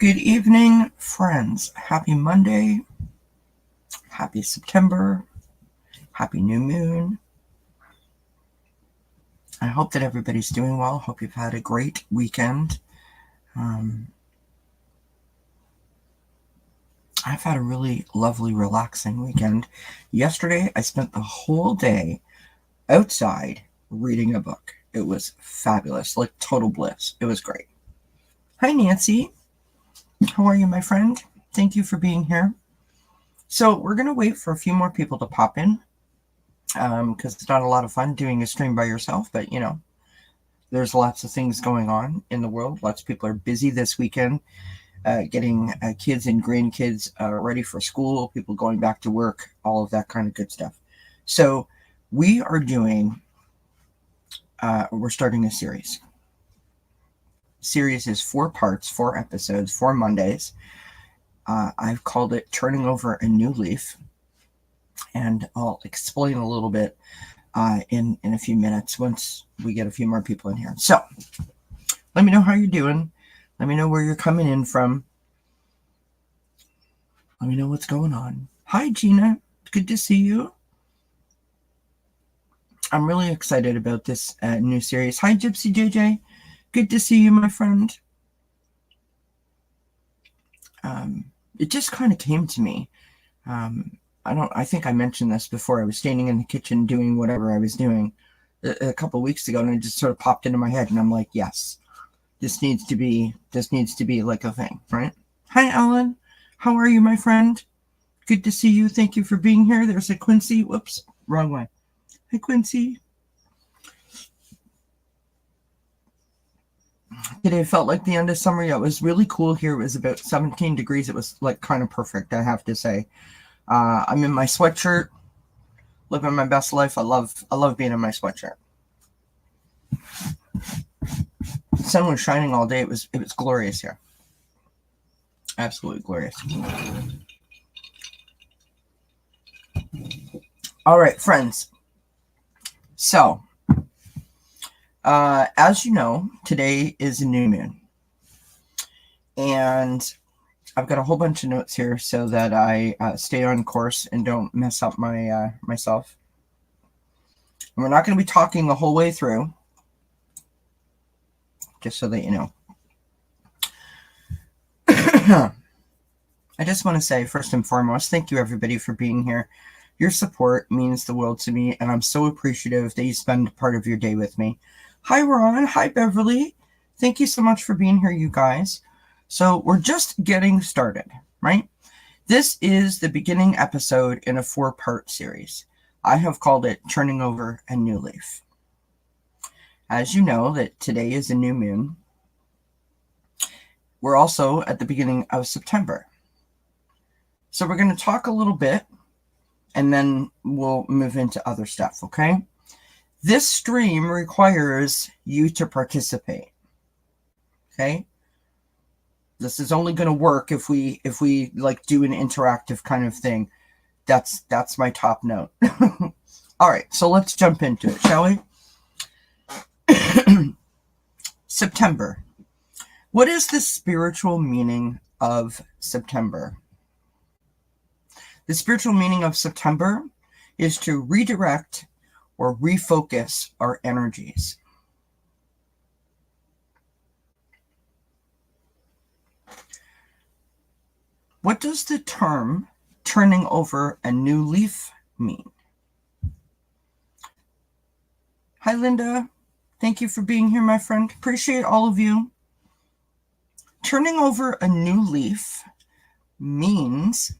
Good evening, friends. Happy Monday. Happy September. Happy new moon. I hope that everybody's doing well. Hope you've had a great weekend. I've had a really lovely, relaxing weekend. Yesterday, I spent the whole day outside reading a book. It was fabulous, like total bliss. It was great. Hi, Nancy. How are you, my friend? Thank you for being here. So we're going to wait for a few more people to pop in because it's not a lot of fun doing a stream by yourself, but there's lots of things going on in the world. Lots of people are busy this weekend getting kids and grandkids ready for school, people going back to work, all of that kind of good stuff. So we are we're starting a series. Series is 4 parts, 4 episodes, 4 Mondays. I've called it Turning Over a New Leaf, and I'll explain a little bit in a few minutes once we get a few more people in here. So let me know how you're doing. Let me know where you're coming in from. Let me know what's going on. Hi, Gina. Good to see you. I'm really excited about this new series. Hi, Gypsy JJ. Good to see you, my friend. It just kind of came to me. I think I mentioned this before. I was standing in the kitchen doing whatever I was doing a couple of weeks ago, and it just sort of popped into my head, and I'm like, yes, this needs to be like a thing, right? Hi, Alan. How are you, my friend? Good to see you. Thank you for being here. There's a Quincy. Whoops, wrong way. Hi, Quincy. Today felt like the end of summer. Yeah, it was really cool here. It was about 17 degrees. It was like kind of perfect, I have to say. I'm in my sweatshirt, living my best life. I love being in my sweatshirt. The sun was shining all day. It was glorious here. Absolutely glorious. All right, friends. So, as you know, today is a new moon. And I've got a whole bunch of notes here so that I stay on course and don't mess up myself. And we're not going to be talking the whole way through, just so that you know. I just want to say, first and foremost, thank you everybody for being here. Your support means the world to me, and I'm so appreciative that you spend part of your day with me. Hi, Ron. Hi, Beverly. Thank you so much for being here, you guys. So we're just getting started, right? This is the beginning episode in a 4-part series. I have called it Turning Over a New Leaf. As you know, that today is a new moon. We're also at the beginning of September. So we're going to talk a little bit, and then we'll move into other stuff, okay? This stream requires you to participate, okay? This is only going to work if we like do an interactive kind of thing. That's my top note. All right, so let's jump into it, shall we? September. What is the spiritual meaning of September? The spiritual meaning of September is to redirect or refocus our energies. What does the term turning over a new leaf mean? Hi, Linda. Thank you for being here, my friend. Appreciate all of you. Turning over a new leaf means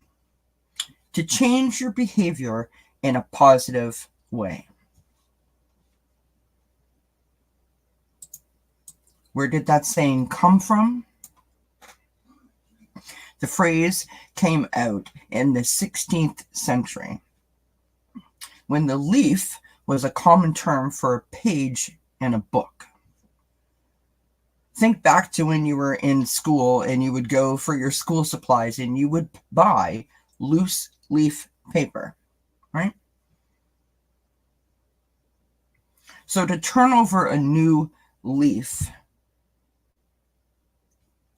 to change your behavior in a positive way. Where did that saying come from? The phrase came out in the 16th century, when the leaf was a common term for a page in a book. Think back to when you were in school and you would go for your school supplies and you would buy loose leaf paper, right? So to turn over a new leaf,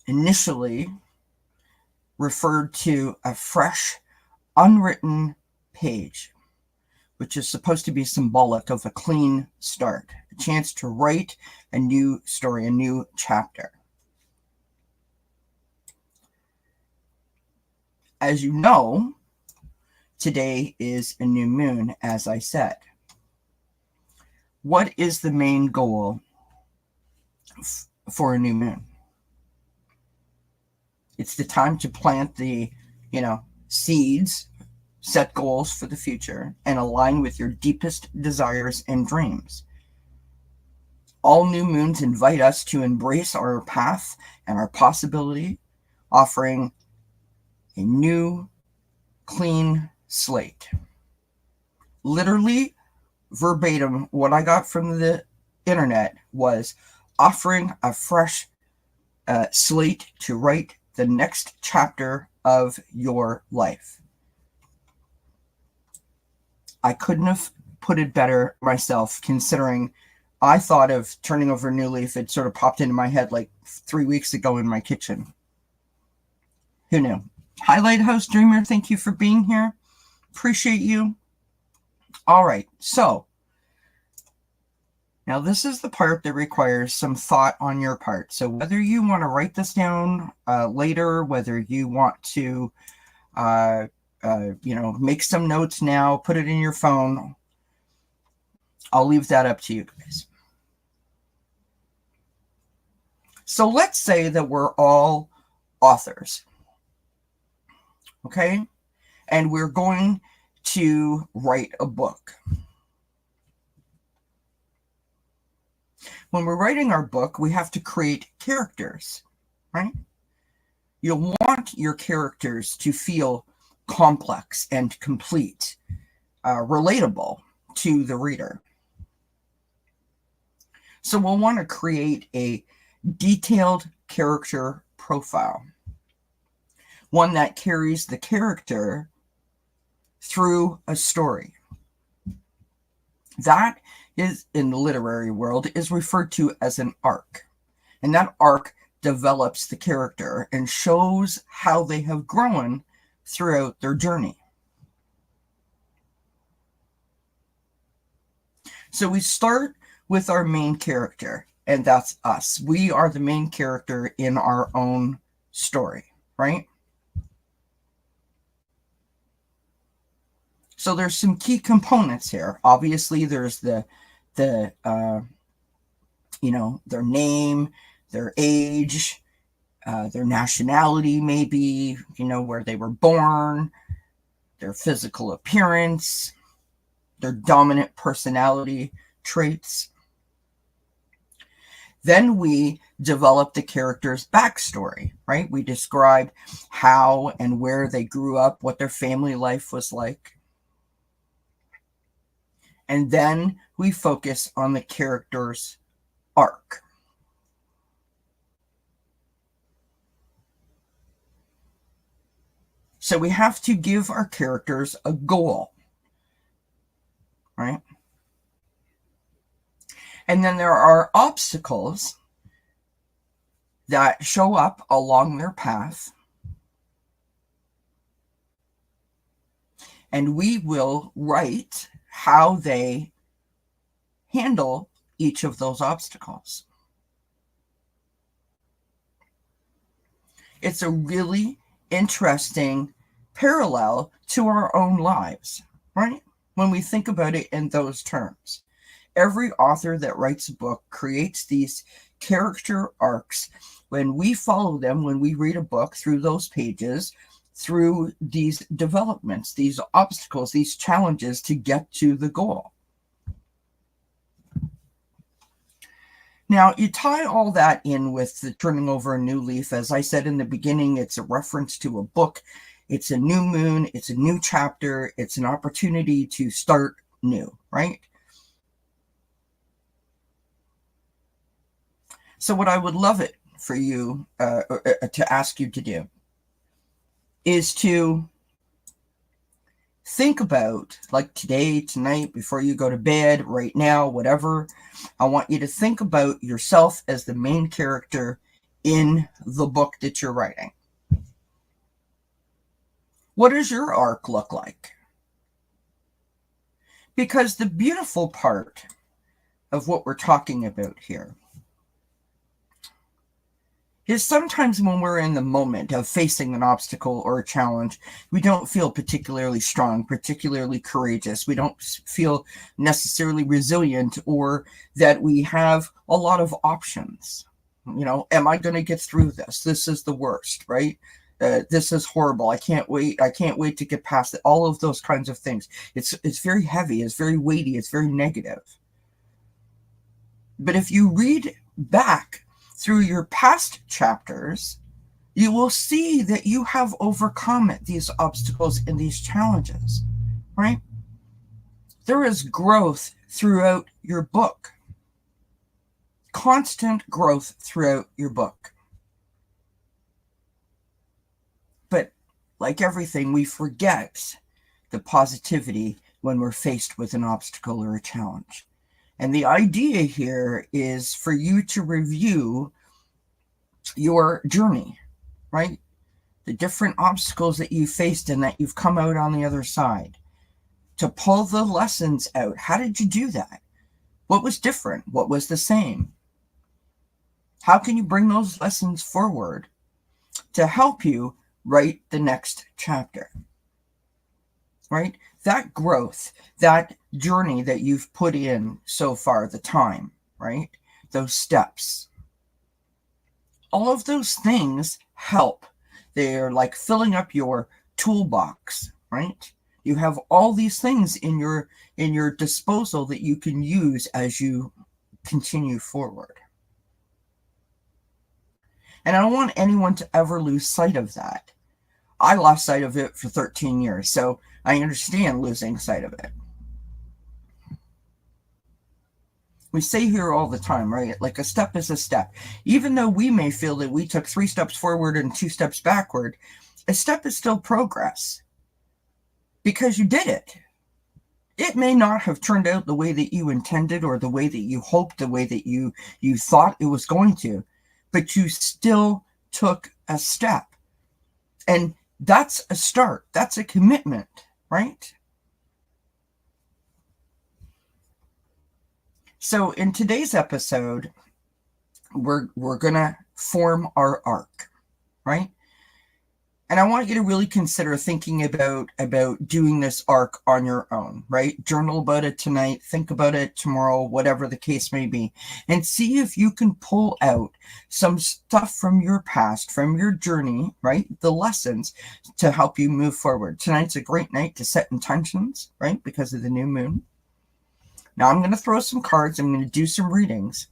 initially, referred to a fresh, unwritten page, which is supposed to be symbolic of a clean start, a chance to write a new story, a new chapter. As you know, today is a new moon, as I said. What is the main goal for a new moon? It's the time to plant the, seeds, set goals for the future, and align with your deepest desires and dreams. All new moons invite us to embrace our path and our possibility, offering a new, clean slate. Literally, verbatim, what I got from the internet was offering a fresh slate to write the next chapter of your life. I couldn't have put it better myself, considering I thought of turning over a new leaf. It sort of popped into my head like 3 weeks ago in my kitchen. Who knew? Hi, Lighthouse Dreamer. Thank you for being here. Appreciate you. All right. So now this is the part that requires some thought on your part. So whether you want to write this down later, whether you want to, make some notes now, put it in your phone, I'll leave that up to you guys. So let's say that we're all authors, okay? And we're going to write a book. When we're writing our book, we have to create characters, right? You'll want your characters to feel complex and complete, relatable to the reader. So we'll want to create a detailed character profile, one that carries the character through a story. That is, in the literary world, is referred to as an arc. And that arc develops the character and shows how they have grown throughout their journey. So we start with our main character, and that's us. We are the main character in our own story, right? So there's some key components here. Obviously, there's their name, their age, their nationality, maybe, where they were born, their physical appearance, their dominant personality traits. Then we develop the character's backstory, right? We describe how and where they grew up, what their family life was like. And then we focus on the character's arc. So we have to give our characters a goal, right? And then there are obstacles that show up along their path. And we will write how they handle each of those obstacles. It's a really interesting parallel to our own lives, right? When we think about it in those terms. Every author that writes a book creates these character arcs. When we follow them, when we read a book through those pages, through these developments, these obstacles, these challenges to get to the goal. Now, you tie all that in with the turning over a new leaf. As I said in the beginning, it's a reference to a book. It's a new moon. It's a new chapter. It's an opportunity to start new, right? So what I would love it for you to ask you to do is to think about, like today, tonight, before you go to bed, right now, whatever. I want you to think about yourself as the main character in the book that you're writing. What does your arc look like? Because the beautiful part of what we're talking about here is sometimes when we're in the moment of facing an obstacle or a challenge, we don't feel particularly strong, particularly courageous. We don't feel necessarily resilient, or that we have a lot of options. Am I going to get through this? This is the worst, right? This is horrible. I can't wait. I can't wait to get past it. All of those kinds of things. It's very heavy. It's very weighty. It's very negative. But if you read back through your past chapters, you will see that you have overcome these obstacles and these challenges, right? There is growth throughout your book. Constant growth throughout your book. But like everything, we forget the positivity when we're faced with an obstacle or a challenge. And the idea here is for you to review your journey, right? The different obstacles that you faced and that you've come out on the other side. To pull the lessons out. How did you do that? What was different? What was the same? How can you bring those lessons forward to help you write the next chapter? Right? That growth, that journey that you've put in so far, the time, right? Those steps. All of those things help. They're like filling up your toolbox, right? You have all these things in your disposal that you can use as you continue forward. And I don't want anyone to ever lose sight of that. I lost sight of it for 13 years, so I understand losing sight of it. We say here all the time, right? Like a step is a step. Even though we may feel that we took 3 steps forward and 2 steps backward, a step is still progress because you did it. It may not have turned out the way that you intended or the way that you hoped, the way that you thought it was going to, but you still took a step. And that's a start. That's a commitment, right? So in today's episode, we're going to form our arc, right? And I want you to really consider thinking about doing this arc on your own, right? Journal about it tonight, think about it tomorrow, whatever the case may be, and see if you can pull out some stuff from your past, from your journey, right? The lessons to help you move forward. Tonight's a great night to set intentions, right? Because of the new moon. Now I'm going to throw some cards. I'm going to do some readings.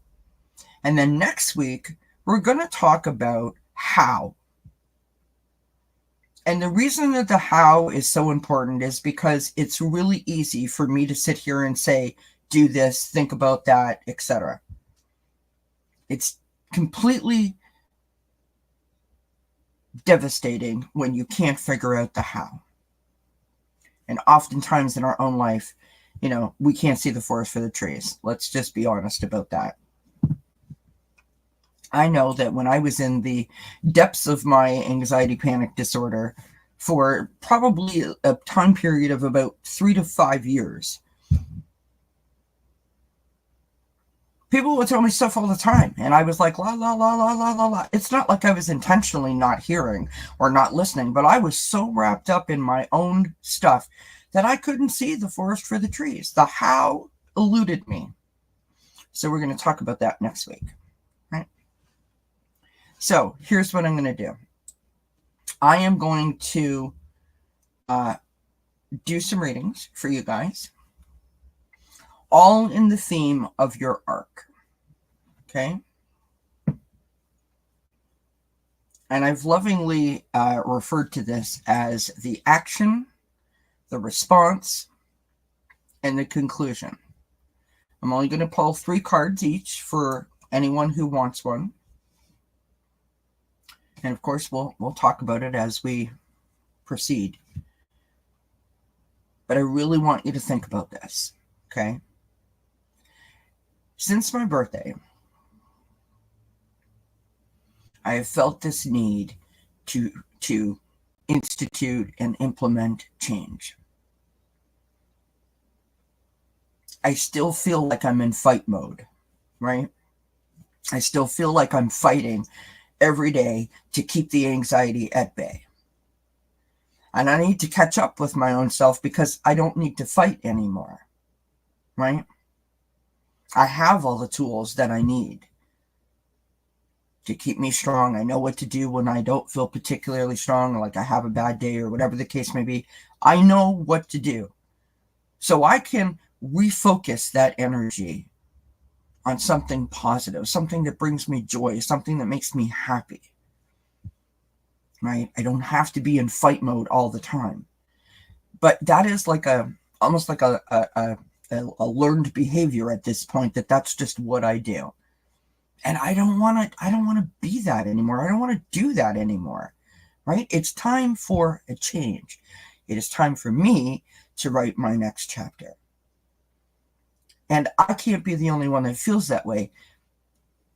And then next week, we're going to talk about how. And the reason that the how is so important is because it's really easy for me to sit here and say, do this, think about that, etc. It's completely devastating when you can't figure out the how. And oftentimes in our own life, we can't see the forest for the trees. Let's just be honest about that. I know that when I was in the depths of my anxiety panic disorder for probably a time period of about 3 to 5 years, people would tell me stuff all the time. And I was like, la, la, la, la, la, la, la. It's not like I was intentionally not hearing or not listening, but I was so wrapped up in my own stuff that I couldn't see the forest for the trees. The how eluded me. So we're going to talk about that next week. So here's what I'm going to do. I am going to do some readings for you guys, all in the theme of your arc. Okay? And I've lovingly referred to this as the action, the response, and the conclusion. I'm only going to pull 3 cards each for anyone who wants one. And of course, we'll talk about it as we proceed. But I really want you to think about this, okay? Since my birthday, I have felt this need to institute and implement change. I still feel like I'm in fight mode, right? I still feel like I'm fighting every day to keep the anxiety at bay. And I need to catch up with my own self because I don't need to fight anymore, right? I have all the tools that I need to keep me strong. I know what to do when I don't feel particularly strong, like I have a bad day or whatever the case may be. I know what to do. So I can refocus that energy on something positive, something that brings me joy, something that makes me happy. Right? I don't have to be in fight mode all the time. But that is like almost like a learned behavior at this point, that's just what I do. And I don't want to be that anymore. I don't want to do that anymore. Right? It's time for a change. It is time for me to write my next chapter. And I can't be the only one that feels that way.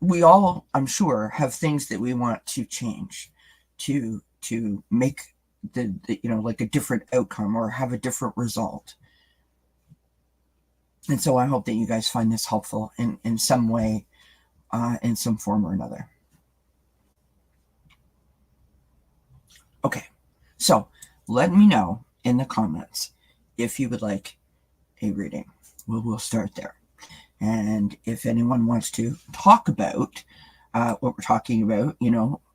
We all, I'm sure, have things that we want to change, to make the like a different outcome or have a different result. And so I hope that you guys find this helpful in some way, in some form or another. Okay, so let me know in the comments if you would like a reading. We'll start there. And if anyone wants to talk about what we're talking about,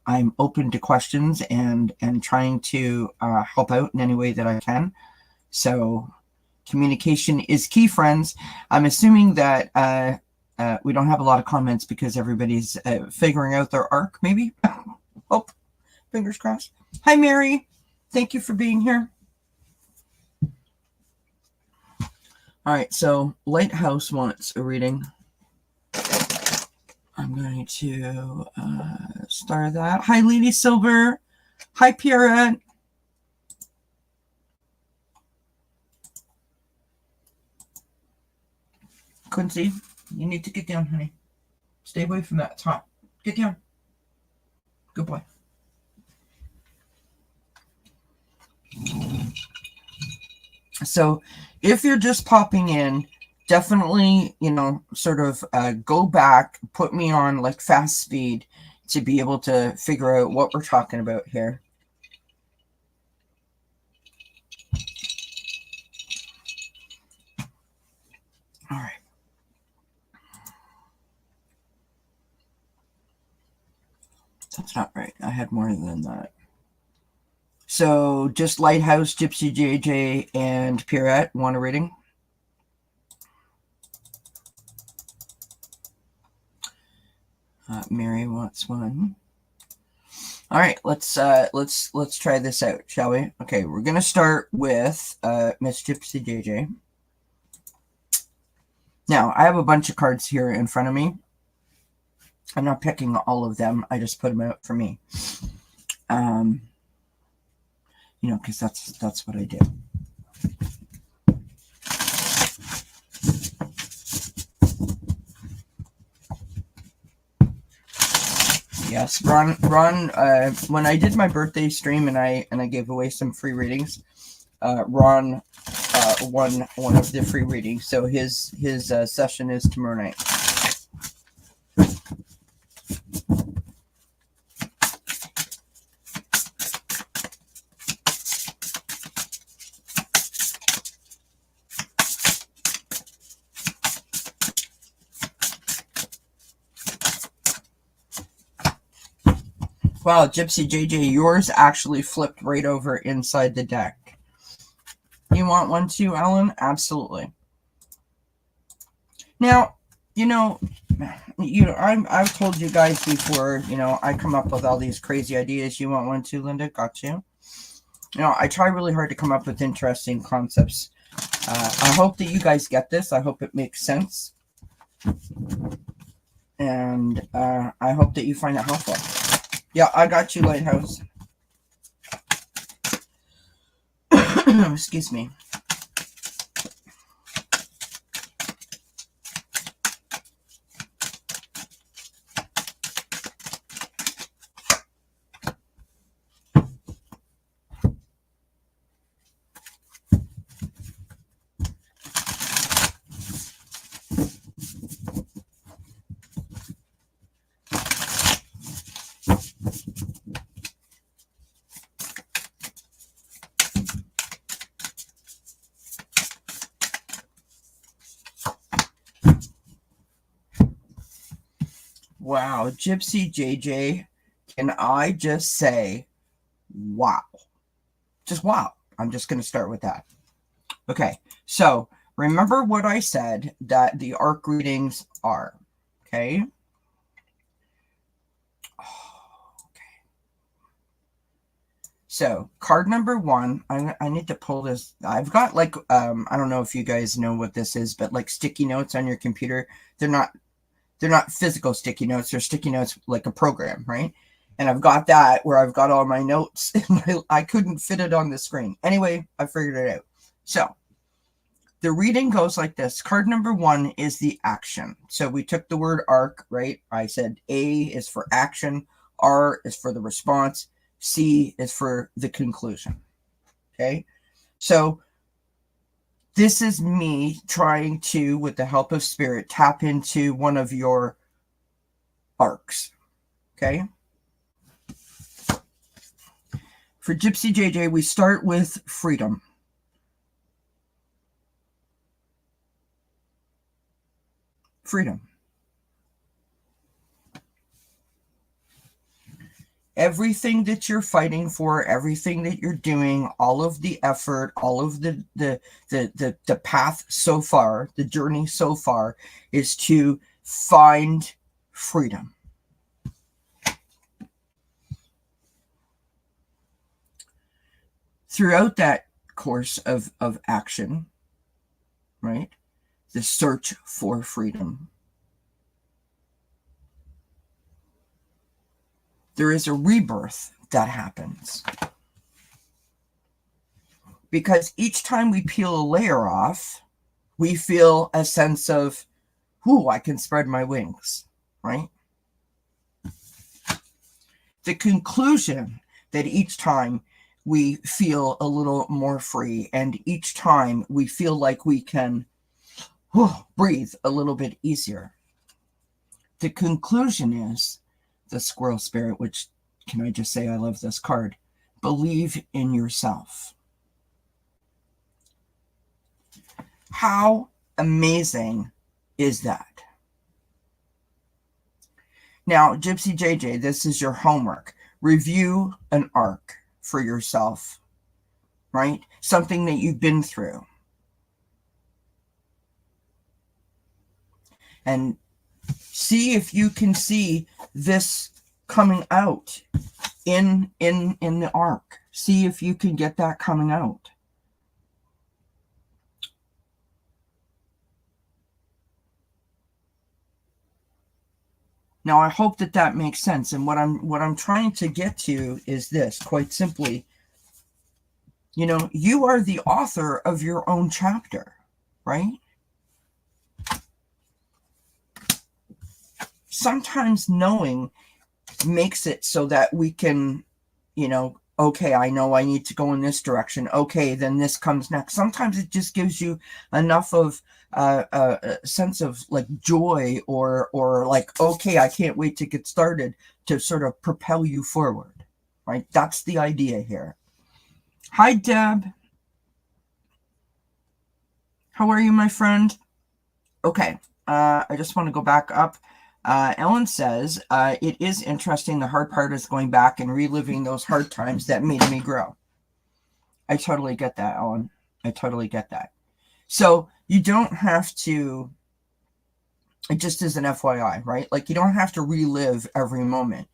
I'm open to questions and trying to help out in any way that I can. So communication is key, friends. I'm assuming that we don't have a lot of comments because everybody's figuring out their arc, maybe. Oh, fingers crossed. Hi, Mary. Thank you for being here. All right, so Lighthouse wants a reading. I'm going to start that. Hi, Lady Silver. Hi, Pierrette. Quincy, you need to get down, honey. Stay away from that. It's hot. Get down. Good boy. So if you're just popping in, definitely, sort of go back, put me on like fast speed to be able to figure out what we're talking about here. All right. That's not right. I had more than that. So just Lighthouse, Gypsy JJ, and Pierrette want a reading. Mary wants one. All right, let's try this out, shall we? Okay, we're gonna start with Miss Gypsy JJ. Now I have a bunch of cards here in front of me. I'm not picking all of them. I just put them out for me. Because that's what I do. Yes, Ron. When I did my birthday stream and I gave away some free readings, Ron won one of the free readings. So his session is tomorrow night. Wow, Gypsy JJ, yours actually flipped right over inside the deck. You want one too, Ellen? Absolutely. Now, I've told you guys before, I come up with all these crazy ideas. You want one too, Linda? Got you. I try really hard to come up with interesting concepts. I hope that you guys get this. I hope it makes sense. And I hope that you find it helpful. Yeah, I got you, Lighthouse. Excuse me. Now, Gypsy JJ, can I just say, wow. Just wow. I'm just going to start with that. Okay, so remember what I said that the arc readings are, okay? So card number one, I need to pull this. I've got like, I don't know if you guys know what this is, but like sticky notes on your computer. They're not physical sticky notes. They're sticky notes like a program, right? And I've got that where I've got all my notes. And I couldn't fit it on the screen. Anyway, I figured it out. So the reading goes like this. Card number one is the action. So we took the word arc, right? I said A is for action. R is for the response. C is for the conclusion. Okay. So this is me trying to, with the help of spirit, tap into one of your arcs. Okay. For Gypsy JJ, we start with freedom. Freedom. Everything that you're fighting for, everything that you're doing, all of the effort, all of the path so far, the journey so far, is to find freedom. Throughout that course of action, right, the search for freedom, there is a rebirth that happens. Because each time we peel a layer off, we feel a sense of, ooh, I can spread my wings, right? The conclusion that each time we feel a little more free, and each time we feel like we can breathe a little bit easier. The conclusion is the squirrel spirit, which, can I just say I love this card? Believe in yourself. How amazing is that? Now, Gypsy JJ, this is your homework. Review an arc for yourself, right? Something that you've been through. And see if you can see this coming out in the arc. See if you can get that coming out. Now, I hope that that makes sense. And what I'm trying to get to is this, quite simply. You know, you are the author of your own chapter, right? Sometimes knowing makes it so that we can, you know, okay, I know I need to go in this direction. Okay, then this comes next. Sometimes it just gives you enough of a sense of like joy or like, okay, I can't wait to get started, to sort of propel you forward, right? That's the idea here. Hi, Deb. How are you, my friend? Okay, I just want to go back up. Ellen says, it is interesting. The hard part is going back and reliving those hard times that made me grow. I totally get that, Ellen. I totally get that. So you don't have to, it just is an FYI, right? Like, you don't have to relive every moment.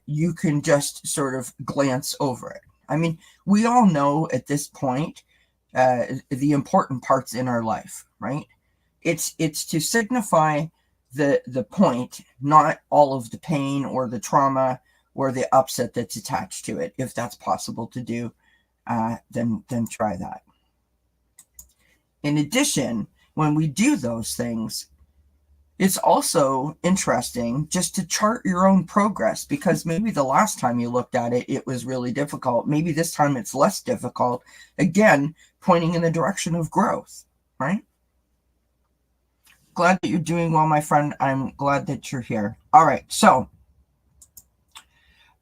You can just sort of glance over it. I mean, we all know at this point the important parts in our life, right? It's to signify the point, not all of the pain or the trauma or the upset that's attached to it. If that's possible to do, then try that. In addition, when we do those things, it's also interesting just to chart your own progress, because maybe the last time you looked at it, it was really difficult. Maybe this time it's less difficult. Again, pointing in the direction of growth, right? Glad that you're doing well, my friend. I'm glad that you're here. All right, so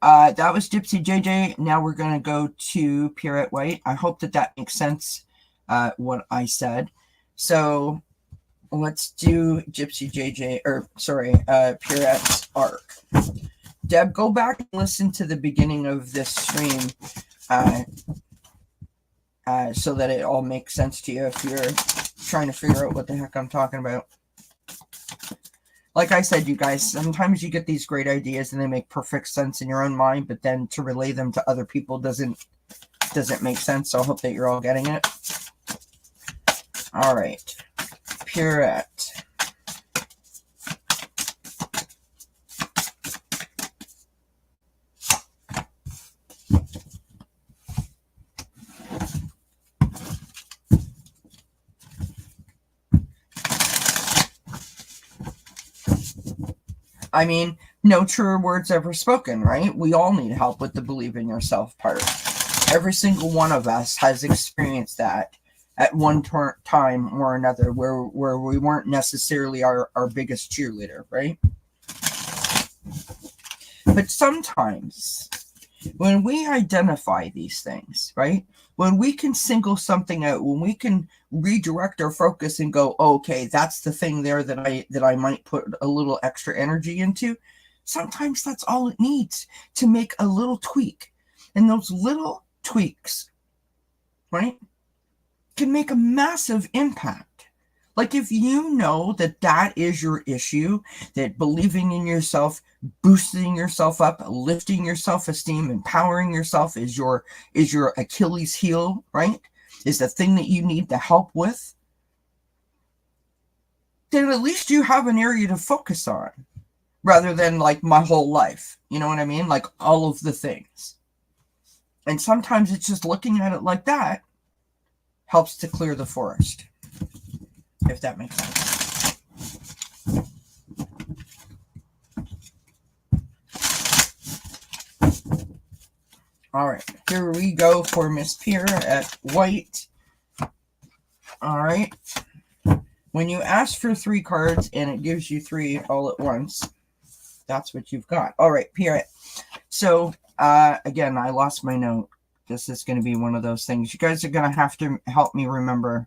that was Gypsy JJ. Now we're going to go to Pierrette White. I hope that that makes sense, what I said. So let's do Gypsy JJ, or sorry, Pierrette's arc. Deb, go back and listen to the beginning of this stream so that it all makes sense to you if you're trying to figure out what the heck I'm talking about. Like I said, you guys, sometimes you get these great ideas and they make perfect sense in your own mind, but then to relay them to other people doesn't make sense. So I hope that you're all getting it. All right. Pierrette. I mean, no truer words ever spoken, right? We all need help with the believe in yourself part. Every single one of us has experienced that at one time or another where we weren't necessarily our biggest cheerleader, right? But sometimes when we identify these things, right? When we can single something out, when we can redirect our focus and go, okay, that's the thing there that I might put a little extra energy into, sometimes that's all it needs to make a little tweak. And those little tweaks, right, can make a massive impact. Like if you know that that is your issue, that believing in yourself, boosting yourself up, lifting your self-esteem, empowering yourself is your Achilles heel, right? Is the thing that you need the help with, then at least you have an area to focus on rather than like my whole life. You know what I mean? Like all of the things. And sometimes it's just looking at it like that helps to clear the forest, if that makes sense. All right, here we go for Miss Pierrette White. All right. When you ask for 3 cards and it gives you 3 all at once, that's what you've got. All right, Pierrette. So, again, I lost my note. This is going to be one of those things. You guys are going to have to help me remember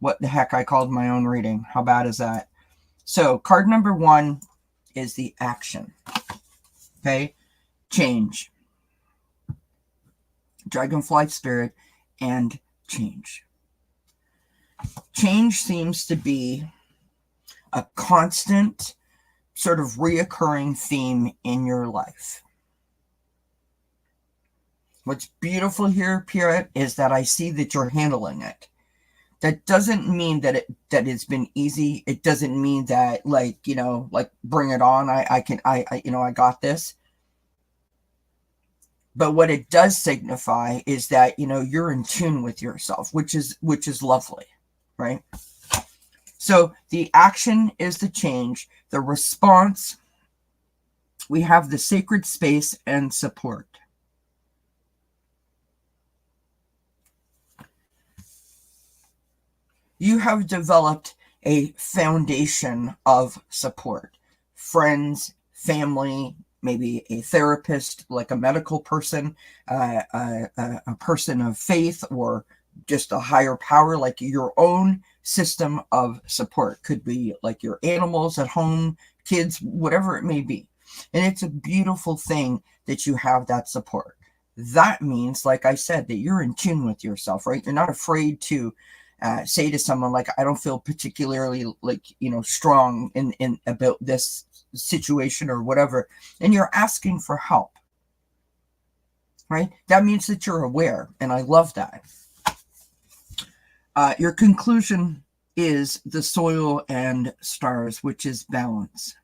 what the heck I called my own reading. How bad is that? So, card number 1 is the action. Okay? Change. Dragonfly Spirit and change. Change seems to be a constant sort of reoccurring theme in your life. What's beautiful here, Pierrette, is that I see that you're handling it. That doesn't mean that it's been easy. It doesn't mean that like bring it on. I got this. But what it does signify is that you're in tune with yourself, which is lovely, right? So the action is the change. The response, we have the sacred space and support. You have developed a foundation of support. Friends, family, maybe a therapist, like a medical person, a person of faith, or just a higher power, like your own system of support. Could be like your animals at home, kids, whatever it may be. And it's a beautiful thing that you have that support. That means, like I said, that you're in tune with yourself, right? You're not afraid to say to someone like, I don't feel particularly strong in about this situation or whatever, and you're asking for help, right? That means that you're aware, and I love that. Your conclusion is the soil and stars, which is balance.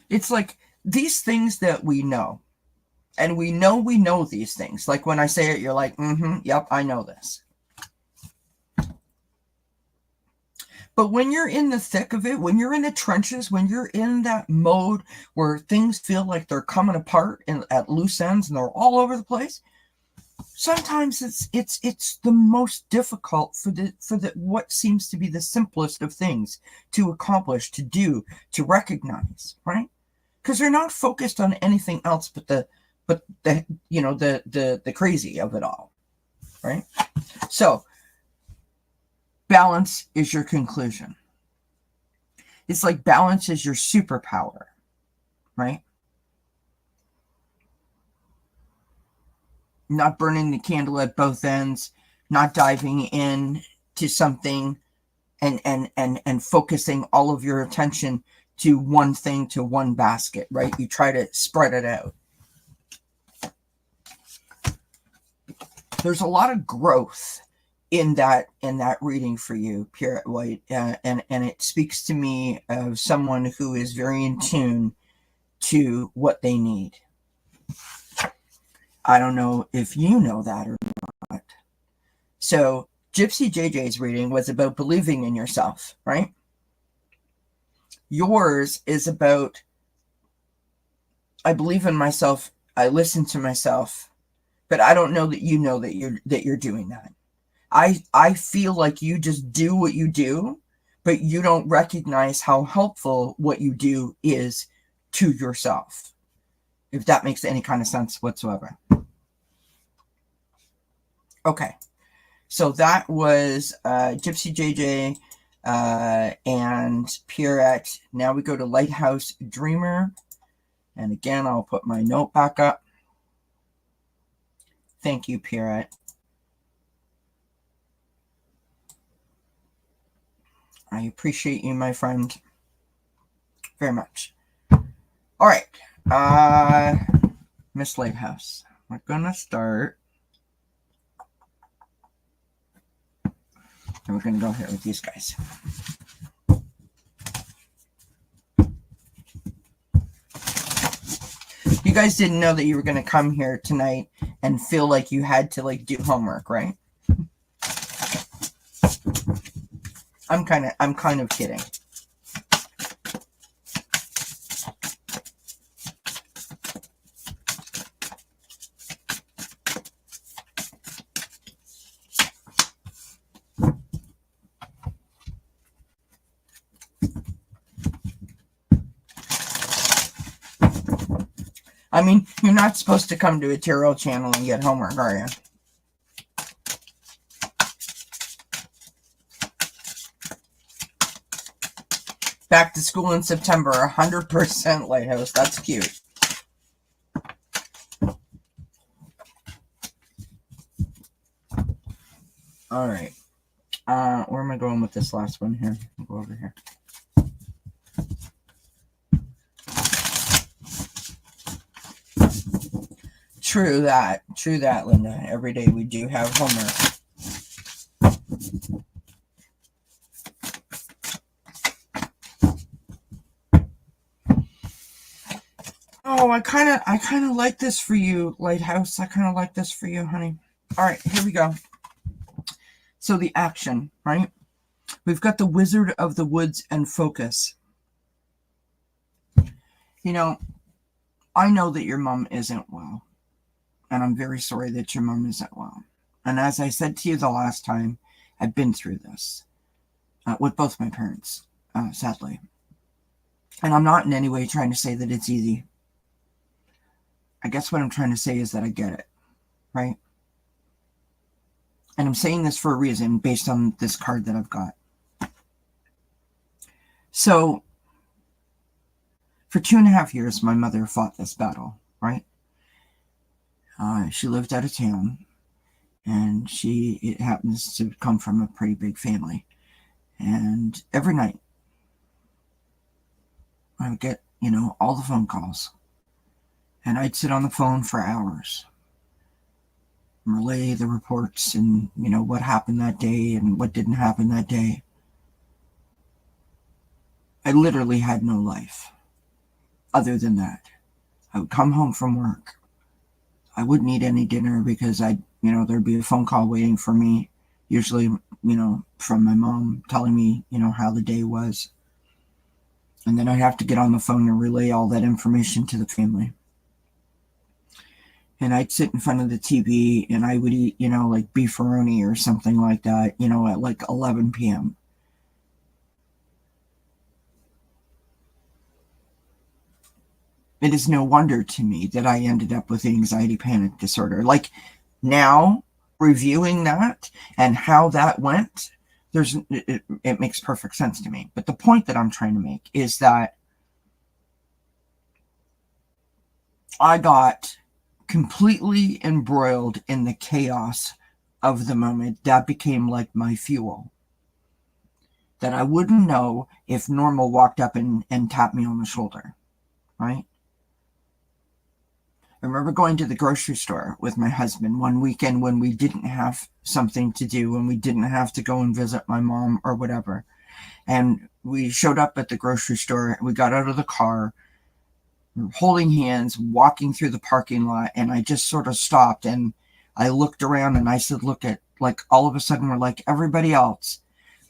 It's like these things that we know. And we know these things. Like when I say it, you're like, yep, I know this. But when you're in the thick of it, when you're in the trenches, when you're in that mode where things feel like they're coming apart at loose ends and they're all over the place, sometimes it's the most difficult for the what seems to be the simplest of things to accomplish, to do, to recognize, right? Because they're not focused on anything else but the crazy of it all, right? So balance is your conclusion. It's like balance is your superpower, right? Not burning the candle at both ends, not diving in to something and focusing all of your attention to one thing, to one basket, right? You try to spread it out. There's a lot of growth in that reading for you, Pierrette White, and it speaks to me of someone who is very in tune to what they need. I don't know if you know that or not. So Gypsy JJ's reading was about believing in yourself, right? Yours is about, I believe in myself, I listen to myself, but I don't know that you know that you're doing that. I feel like you just do what you do, but you don't recognize how helpful what you do is to yourself, if that makes any kind of sense whatsoever. Okay, so that was Gypsy JJ and Pierrette. Now we go to Lighthouse Dreamer. And again, I'll put my note back up. Thank you, Pierrette. I appreciate you, my friend, very much. All right, Miss Lighthouse, we're gonna start. And we're gonna go here with these guys. You guys didn't know that you were gonna come here tonight and feel like you had to like do homework, right? I'm kind of kidding. I mean, you're not supposed to come to a tarot channel and get homework, are you? Back to school in September, 100% Lighthouse. That's cute. All right. Where am I going with this last one here? I'll go over here. True that, Linda. Every day we do have homework. Oh, I kind of like this for you, Lighthouse. I kind of like this for you, honey. All right, here we go. So the action, right? We've got the Wizard of the Woods and focus. You know, I know that your mom isn't well. And I'm very sorry that your mom isn't well. And as I said to you the last time, I've been through this with both my parents, sadly. And I'm not in any way trying to say that it's easy. I guess what I'm trying to say is that I get it, right? And I'm saying this for a reason based on this card that I've got. So, for 2.5 years, my mother fought this battle, right? She lived out of town, and it happens to come from a pretty big family. And every night, I would get, all the phone calls. And I'd sit on the phone for hours, relay the reports and, what happened that day and what didn't happen that day. I literally had no life other than that. I would come home from work. I wouldn't eat any dinner because there'd be a phone call waiting for me, usually, from my mom telling me, how the day was. And then I'd have to get on the phone and relay all that information to the family. And I'd sit in front of the TV and I would eat, like beefaroni or something like that, at like 11 p.m. It is no wonder to me that I ended up with anxiety panic disorder. Like now, reviewing that and how that went, it makes perfect sense to me. But the point that I'm trying to make is that I got completely embroiled in the chaos of the moment. That became like my fuel. That I wouldn't know if Normal walked up and tapped me on the shoulder, right? I remember going to the grocery store with my husband one weekend when we didn't have something to do, when we didn't have to go and visit my mom or whatever. And we showed up at the grocery store, we got out of the car, we were holding hands, walking through the parking lot, and I just sort of stopped and I looked around and I said, look at, like, all of a sudden we're like everybody else,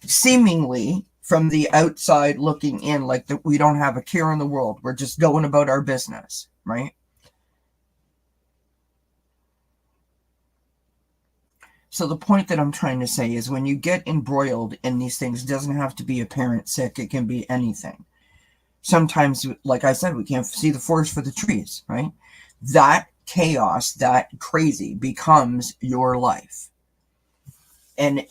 seemingly from the outside looking in, like that we don't have a care in the world. We're just going about our business, right? So the point that I'm trying to say is when you get embroiled in these things, it doesn't have to be a parent sick. It can be anything. Sometimes, like I said, we can't see the forest for the trees, right? That chaos, that crazy becomes your life. And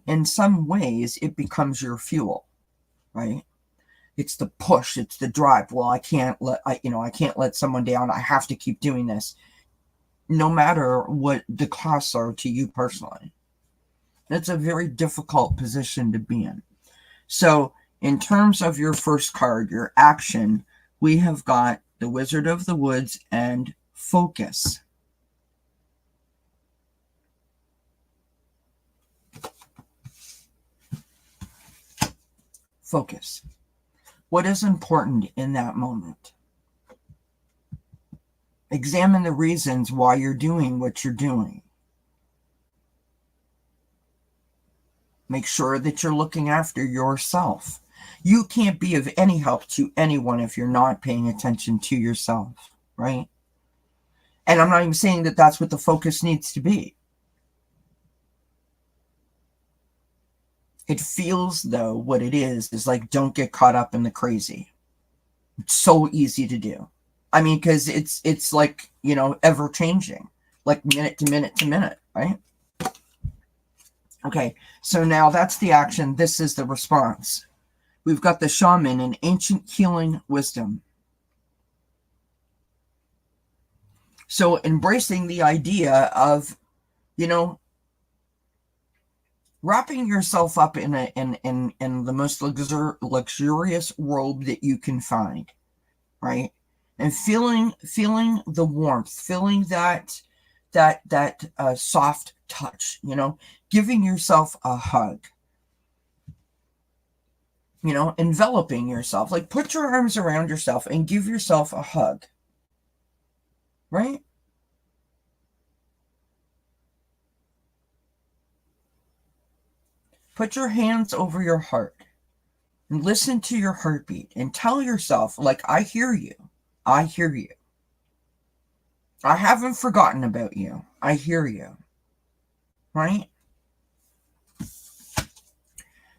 in some ways, it becomes your fuel, right? It's the push, it's the drive. Well, I can't let someone down. I have to keep doing this, no matter what the costs are to you personally. That's a very difficult position to be in. So in terms of your first card, your action, we have got the Wizard of the Woods and focus. Focus. What is important in that moment? Examine the reasons why you're doing what you're doing. Make sure that you're looking after yourself. You can't be of any help to anyone if you're not paying attention to yourself, right? And I'm not even saying that that's what the focus needs to be. It feels, though, what it is like, don't get caught up in the crazy. It's so easy to do. I mean, because it's like, ever changing, like minute to minute to minute, right? Okay, so now that's the action. This is the response. We've got the shaman and ancient healing wisdom. So embracing the idea of, wrapping yourself up in the most luxurious robe that you can find, right? And feeling the warmth, feeling that soft touch, giving yourself a hug, enveloping yourself, like put your arms around yourself and give yourself a hug, right? Put your hands over your heart and listen to your heartbeat and tell yourself, like, I hear you. I hear you. I haven't forgotten about you. I hear you. Right?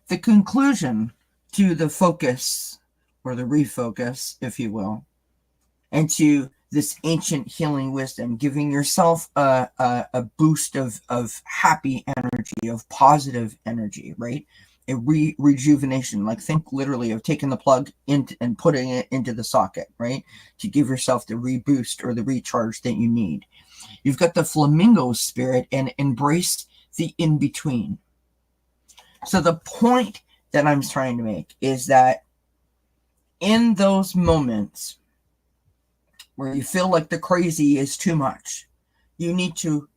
The conclusion to the focus, or the refocus, if you will, and to this ancient healing wisdom, giving yourself a boost of happy energy, of positive energy, right? A rejuvenation, like think literally of taking the plug in and putting it into the socket, right? To give yourself the reboost or the recharge that you need. You've got the flamingo spirit and embrace the in-between. So the point that I'm trying to make is that in those moments where you feel like the crazy is too much, you need to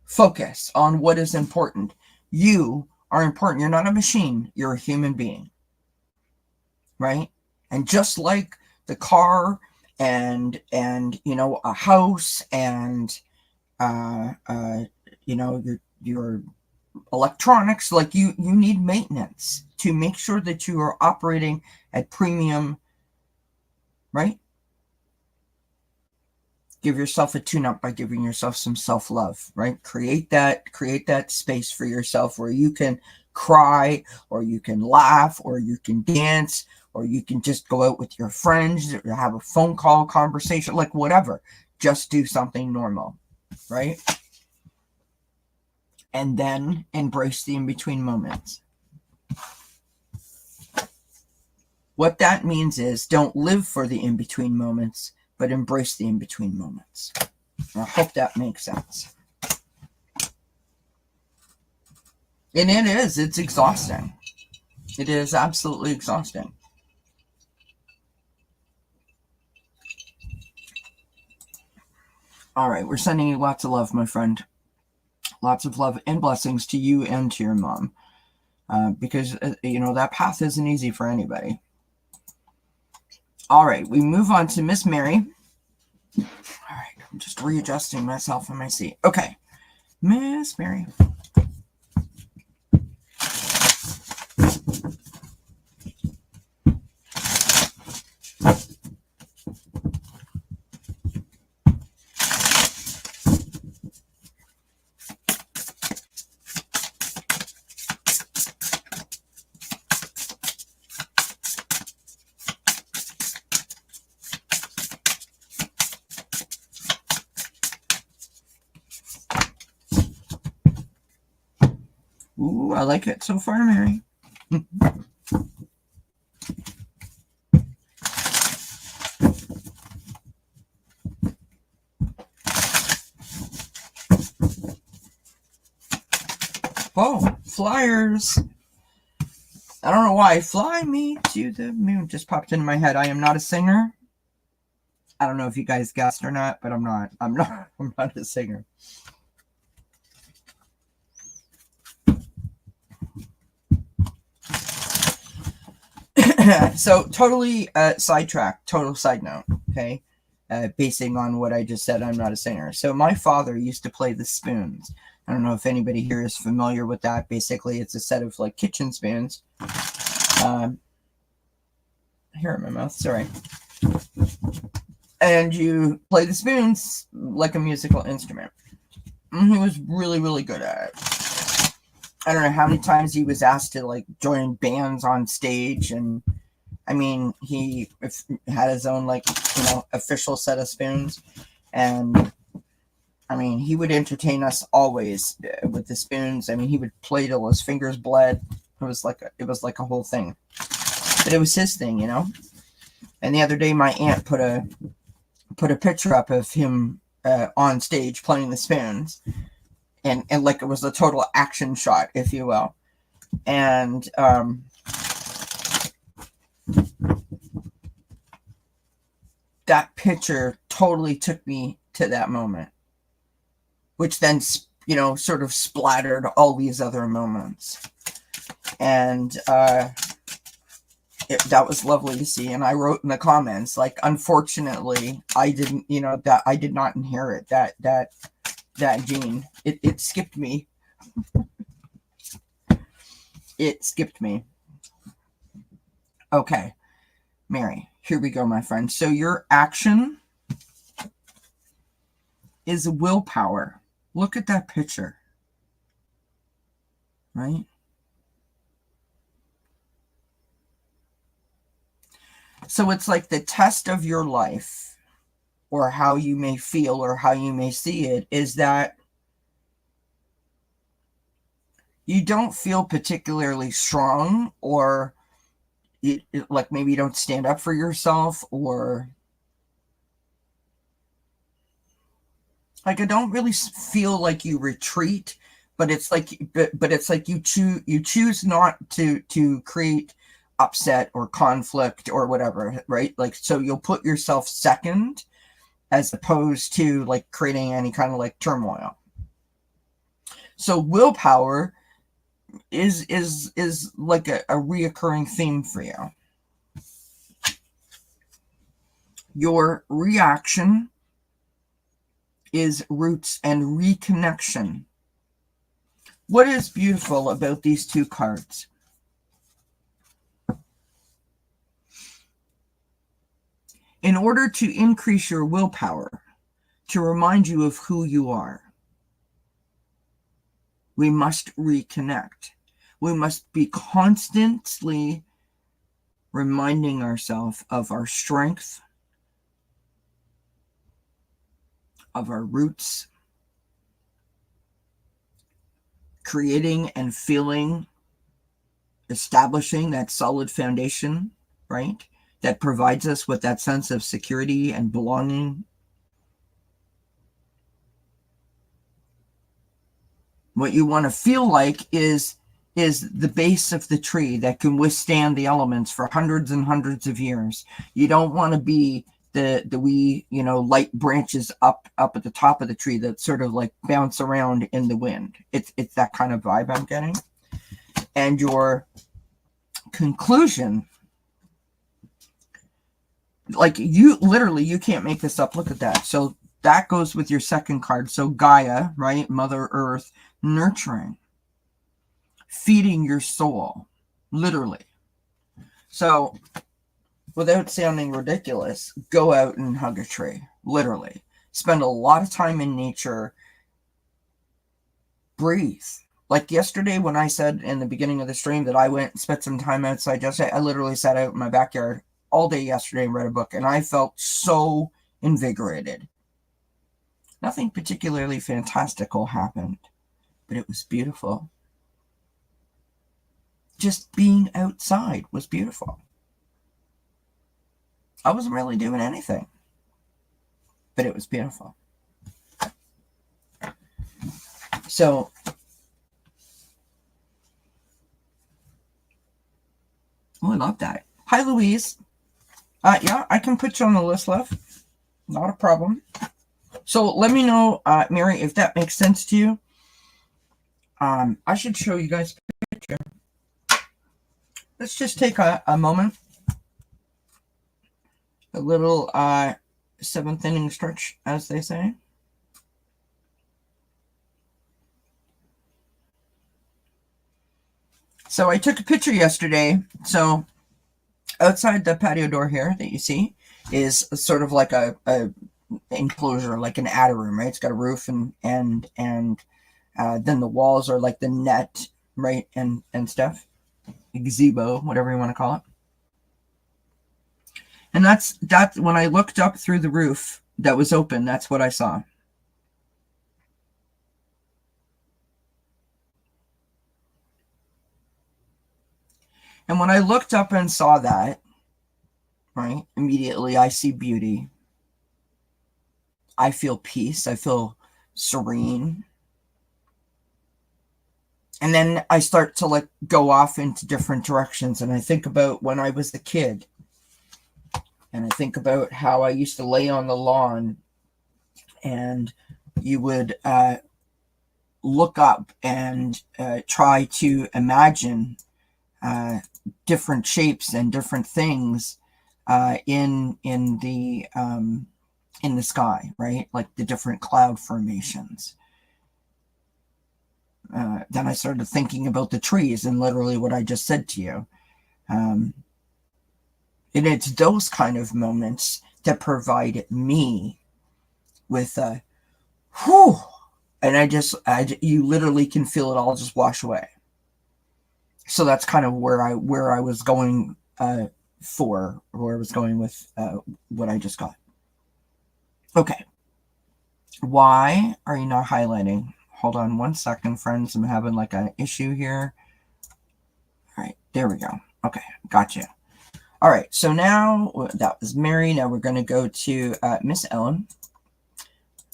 focus on what is important. You are important. You're not a machine. You're a human being, right? And just like the car and a house and your electronics, like you need maintenance to make sure that you are operating at premium, right? Give yourself a tune-up by giving yourself some self-love, right? Create that space for yourself where you can cry, or you can laugh, or you can dance, or you can just go out with your friends, or have a phone call conversation, like whatever. Just do something normal, right? And then embrace the in-between moments. What that means is don't live for the in-between moments, but embrace the in-between moments. I hope that makes sense. And it's exhausting. It is absolutely exhausting. All right, we're sending you lots of love, my friend. Lots of love and blessings to you and to your mom. Because, that path isn't easy for anybody. All right, we move on to Miss Mary. All right, I'm just readjusting myself in my seat. Okay, Miss Mary. Ooh, I like it so far, Mary. Oh, flyers. I don't know why. Fly me to the moon just popped into my head. I am not a singer. I don't know if you guys guessed or not, but I'm not a singer. So totally sidetrack, total side note, okay? Basing on what I just said, I'm not a singer. So my father used to play the spoons. I don't know if anybody here is familiar with that. Basically, it's a set of like kitchen spoons. Here in my mouth, sorry. And you play the spoons like a musical instrument. And he was really, really good at it. I don't know how many times he was asked to like join bands on stage, and I mean, he had his own like official set of spoons, and I mean, he would entertain us always with the spoons. I mean, he would play till his fingers bled. It was like a whole thing, but it was his thing, And the other day, my aunt put a picture up of him on stage playing the spoons, and like it was a total action shot, if you will, and that picture totally took me to that moment, which then sort of splattered all these other moments, and that was lovely to see. And I wrote in the comments, like, unfortunately, I didn't, that I did not inherit that gene. It skipped me. It skipped me. Okay, Mary, here we go, my friend. So your action is willpower. Look at that picture, right? So it's like the test of your life, or how you may feel or how you may see it, is that you don't feel particularly strong, or like maybe you don't stand up for yourself, or like I don't really feel like you retreat, but it's like it's like you choose not to create upset or conflict or whatever, right? Like, so you'll put yourself second as opposed to like creating any kind of like turmoil. So willpower is like a reoccurring theme for you. Your reaction is roots and reconnection. What is beautiful about these two cards? In order to increase your willpower, to remind you of who you are, we must reconnect. We must be constantly reminding ourselves of our strength, of our roots, creating and feeling establishing that solid foundation, right? That provides us with that sense of security and belonging. What you want to feel like is the base of the tree that can withstand the elements for hundreds and hundreds of years. You don't want to be the wee, light branches up at the top of the tree that sort of like bounce around in the wind. It's that kind of vibe I'm getting. And your conclusion, like, you can't make this up. Look at that. So that goes with your second card. So Gaia, right? Mother Earth, nurturing, feeding your soul, literally. So without sounding ridiculous, go out and hug a tree, literally. Spend a lot of time in nature. Breathe. Like yesterday when I said in the beginning of the stream that I went and spent some time outside yesterday, I literally sat out in my backyard all day yesterday and read a book, and I felt so invigorated. Nothing particularly fantastical happened, but it was beautiful. Just being outside was beautiful. I wasn't really doing anything, but it was beautiful. So I love that. Hi, Louise. Yeah, I can put you on the list, love. Not a problem. So let me know, Mary, if that makes sense to you. I should show you guys a picture. Let's just take a moment. A little seventh inning stretch, as they say. So I took a picture yesterday. So outside the patio door here that you see is sort of like a enclosure, like an attic room, right? It's got a roof and then the walls are like the net, right? And stuff, gazebo, whatever you want to call it. And that's when I looked up through the roof that was open, that's what I saw. And when I looked up and saw that, right, immediately I see beauty. I feel peace. I feel serene. And then I start to like go off into different directions. And I think about when I was a kid. And I think about how I used to lay on the lawn and you would look up and try to imagine different shapes and different things in the sky, right? Like the different cloud formations. Then I started thinking about the trees and literally what I just said to you. And it's those kind of moments that provide me with a whew, and you literally can feel it all just wash away. So that's kind of where I was going where I was going with what I just got. Okay. Why are you not highlighting? Hold on 1 second, friends. I'm having like an issue here. All right, there we go. Okay, gotcha. All right, so now that was Mary. Now we're going to go to Miss Ellen.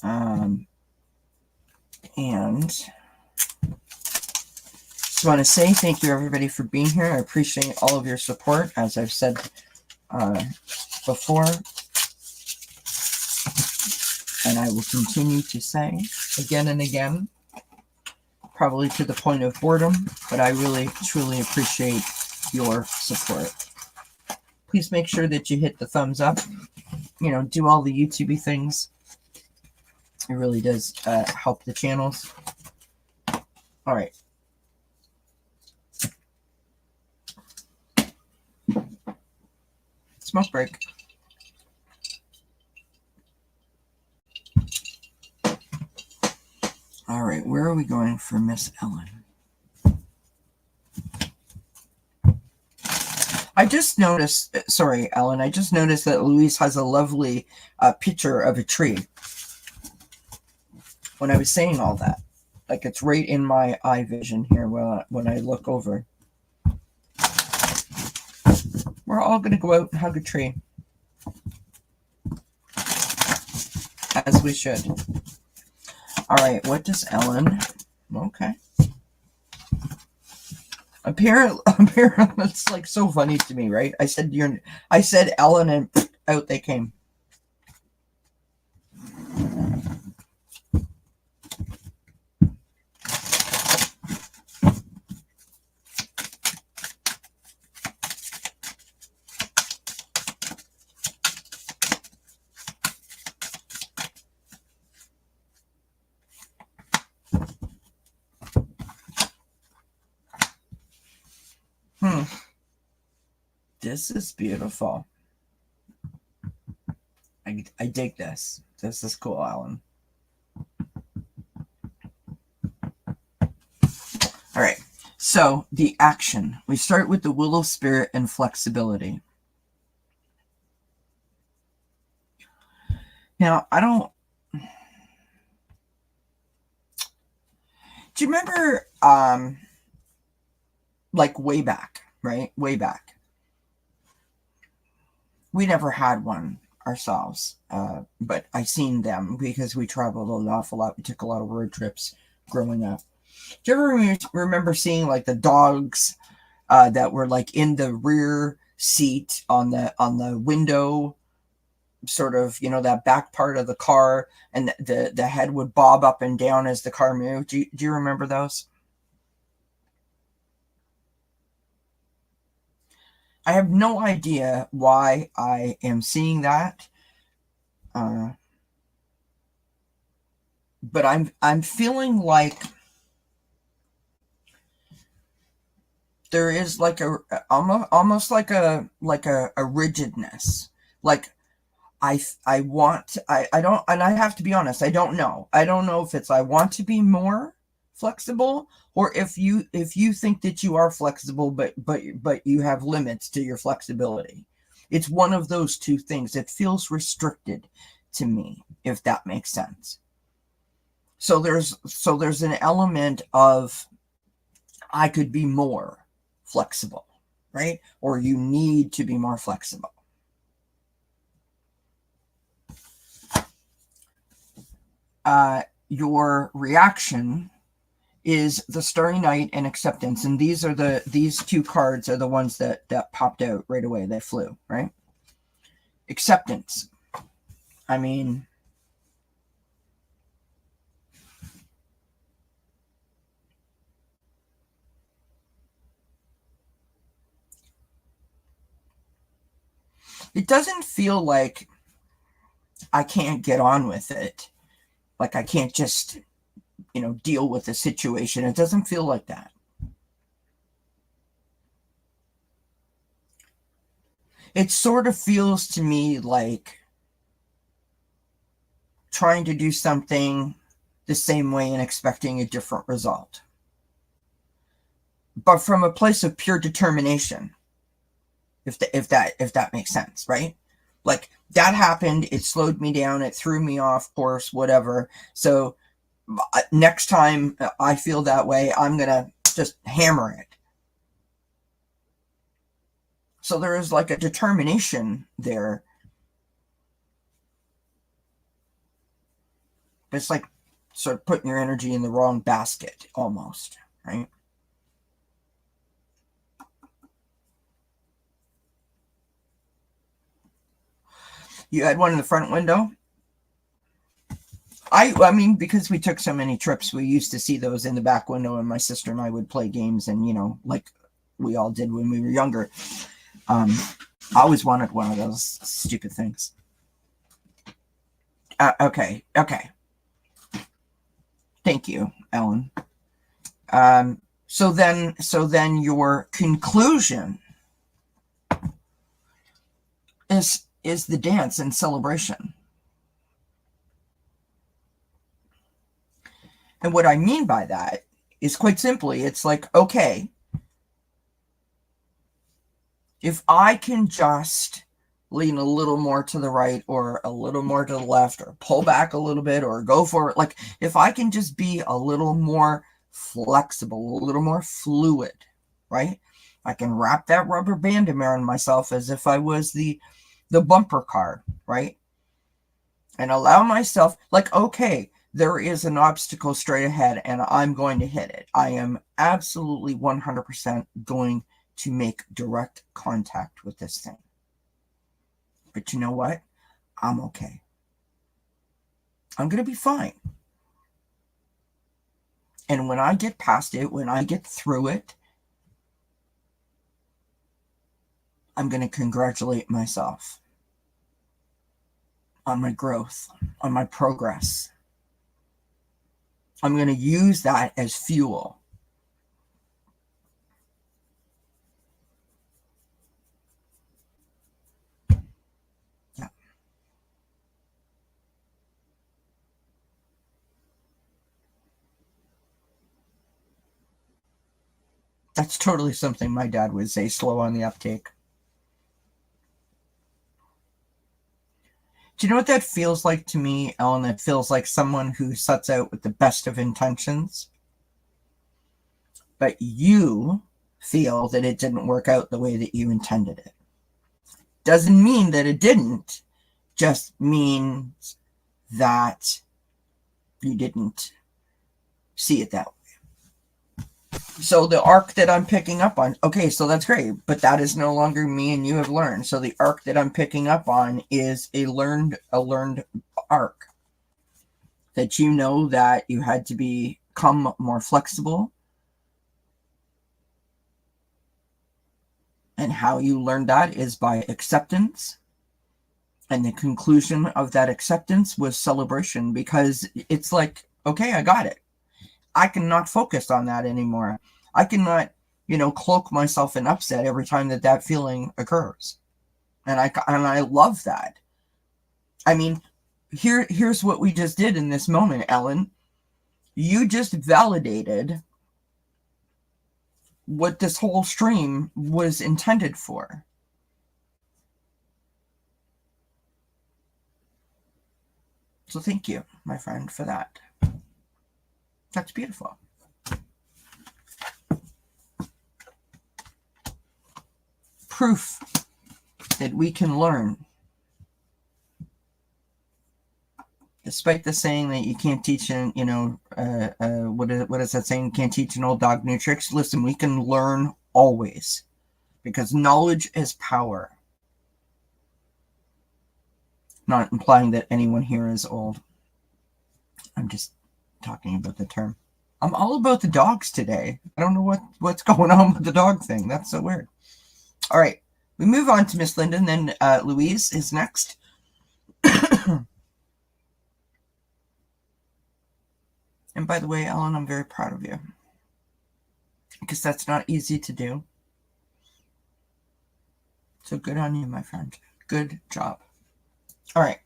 And just want to say thank you, everybody, for being here. I appreciate all of your support, as I've said before. And I will continue to say again and again, probably to the point of boredom, but I really, truly appreciate your support. Please make sure that you hit the thumbs up, do all the YouTube things. It really does help the channels. All right. Smoke break. All right, where are we going for Miss Ellen? I just noticed, sorry, Ellen, I just noticed that Louise has a lovely picture of a tree. When I was saying all that, like it's right in my eye vision here when I look over. we're all going to go out and hug a tree. As we should. All right, what does Ellen... Okay. Apparently, it's like so funny to me, right? I said Ellen, and out they came. This is beautiful. I dig this. This is cool, Alan. All right. So the action. We start with the will of spirit and flexibility. Now, I don't... Do you remember, like way back, right? Way back. We never had one ourselves, but I seen them because we traveled an awful lot. We took a lot of road trips growing up. Do you ever remember seeing like the dogs that were like in the rear seat on the window, sort of, you know, that back part of the car, and the head would bob up and down as the car moved? Do you remember those? I have no idea why I am seeing that, but I'm feeling like there is like almost like a rigidness. Like I don't, and I have to be honest, I don't know if it's I want to be more flexible, or if you think that you are flexible, but you have limits to your flexibility. It's one of those two things. It feels restricted to me, if that makes sense. So there's an element of I could be more flexible, right? Or you need to be more flexible. Your reaction is the Starry Night and Acceptance, and these two cards are the ones that popped out right away. They flew, right? Acceptance. I mean, it doesn't feel like I can't get on with it. Like I can't just, you know, deal with the situation. It doesn't feel like that. It sort of feels to me like trying to do something the same way and expecting a different result. But from a place of pure determination, if that makes sense, right? Like that happened, it slowed me down, it threw me off course, whatever. So next time I feel that way, I'm gonna just hammer it. So there is like a determination there. But it's like sort of putting your energy in the wrong basket almost, right? You had one in the front window? I mean, because we took so many trips, we used to see those in the back window, and my sister and I would play games, and, you know, like we all did when we were younger. I always wanted one of those stupid things. Okay. Thank you, Ellen. So then your conclusion is the dance and celebration. And what I mean by that is quite simply, it's like, okay, if I can just lean a little more to the right or a little more to the left or pull back a little bit or go for it, like if I can just be a little more flexible, a little more fluid, right? I can wrap that rubber band around myself as if I was the bumper car, right? And allow myself, like, okay, there is an obstacle straight ahead and I'm going to hit it. I am absolutely 100% going to make direct contact with this thing. But you know what? I'm okay. I'm going to be fine. And when I get past it, when I get through it, I'm going to congratulate myself on my growth, on my progress. I'm going to use that as fuel. Yeah. That's totally something my dad would say, slow on the uptake. Do you know what that feels like to me, Ellen? It feels like someone who sets out with the best of intentions, but you feel that it didn't work out the way that you intended it. Doesn't mean that it didn't, just means that you didn't see it that way. So the arc that I'm picking up on, okay, so that's great, but that is no longer me and you have learned. So the arc that I'm picking up on is a learned arc. That you know that you had to become more flexible. And how you learned that is by acceptance. And the conclusion of that acceptance was celebration, because it's like, okay, I got it. I cannot focus on that anymore. I cannot, cloak myself in upset every time that feeling occurs. And I love that. I mean, here's what we just did in this moment, Ellen. You just validated what this whole stream was intended for. So thank you, my friend, for that. That's beautiful. Proof that we can learn. Despite the saying that you can't teach what is that saying? You can't teach an old dog new tricks. Listen, we can learn always, because knowledge is power. Not implying that anyone here is old. I'm just talking about the term. I'm all about the dogs today. I don't know what's going on with the dog thing. That's so weird. All right. We move on to Miss Linda, and then Louise is next. And by the way, Ellen, I'm very proud of you, because that's not easy to do. So good on you, my friend. Good job. All right.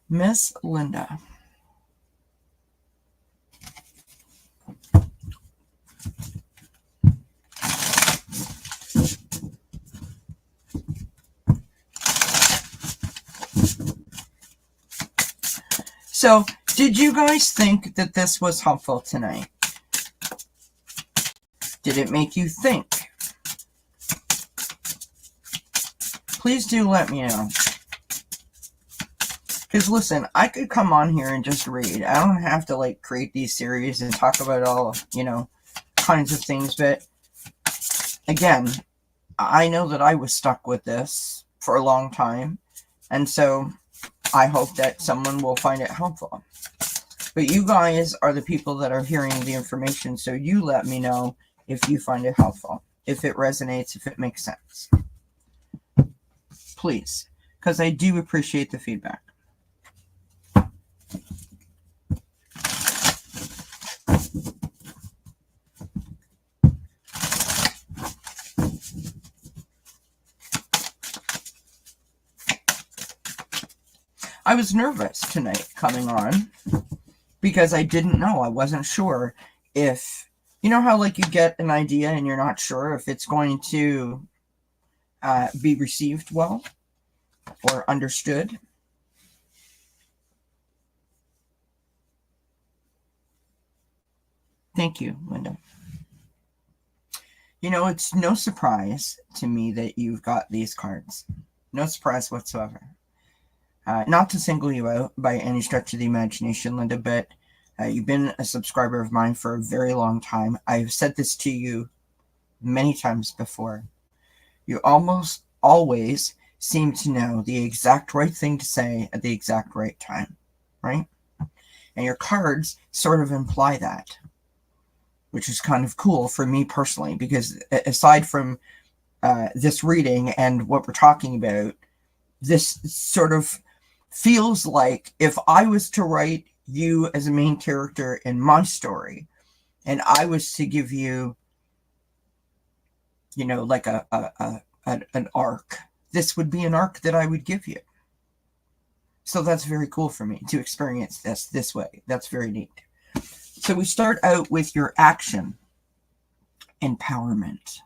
Miss Linda. So, did you guys think that this was helpful tonight? Did it make you think? Please do let me know. Because listen, I could come on here and just read. I don't have to create these series and talk about all, kinds of things. But again, I know that I was stuck with this for a long time. And so I hope that someone will find it helpful. But you guys are the people that are hearing the information. So you let me know if you find it helpful, if it resonates, if it makes sense. Please, because I do appreciate the feedback. I was nervous tonight coming on because I didn't know. I wasn't sure if, how you get an idea and you're not sure if it's going to be received well or understood. Thank you, Linda. It's no surprise to me that you've got these cards. No surprise whatsoever. Not to single you out by any stretch of the imagination, Linda, but you've been a subscriber of mine for a very long time. I've said this to you many times before. You almost always seem to know the exact right thing to say at the exact right time, right? And your cards sort of imply that, which is kind of cool for me personally, because aside from this reading and what we're talking about, this sort of feels like if I was to write you as a main character in my story, and I was to give you, like an arc, this would be an arc that I would give you. So that's very cool for me to experience this way. That's very neat. So we start out with your action, empowerment.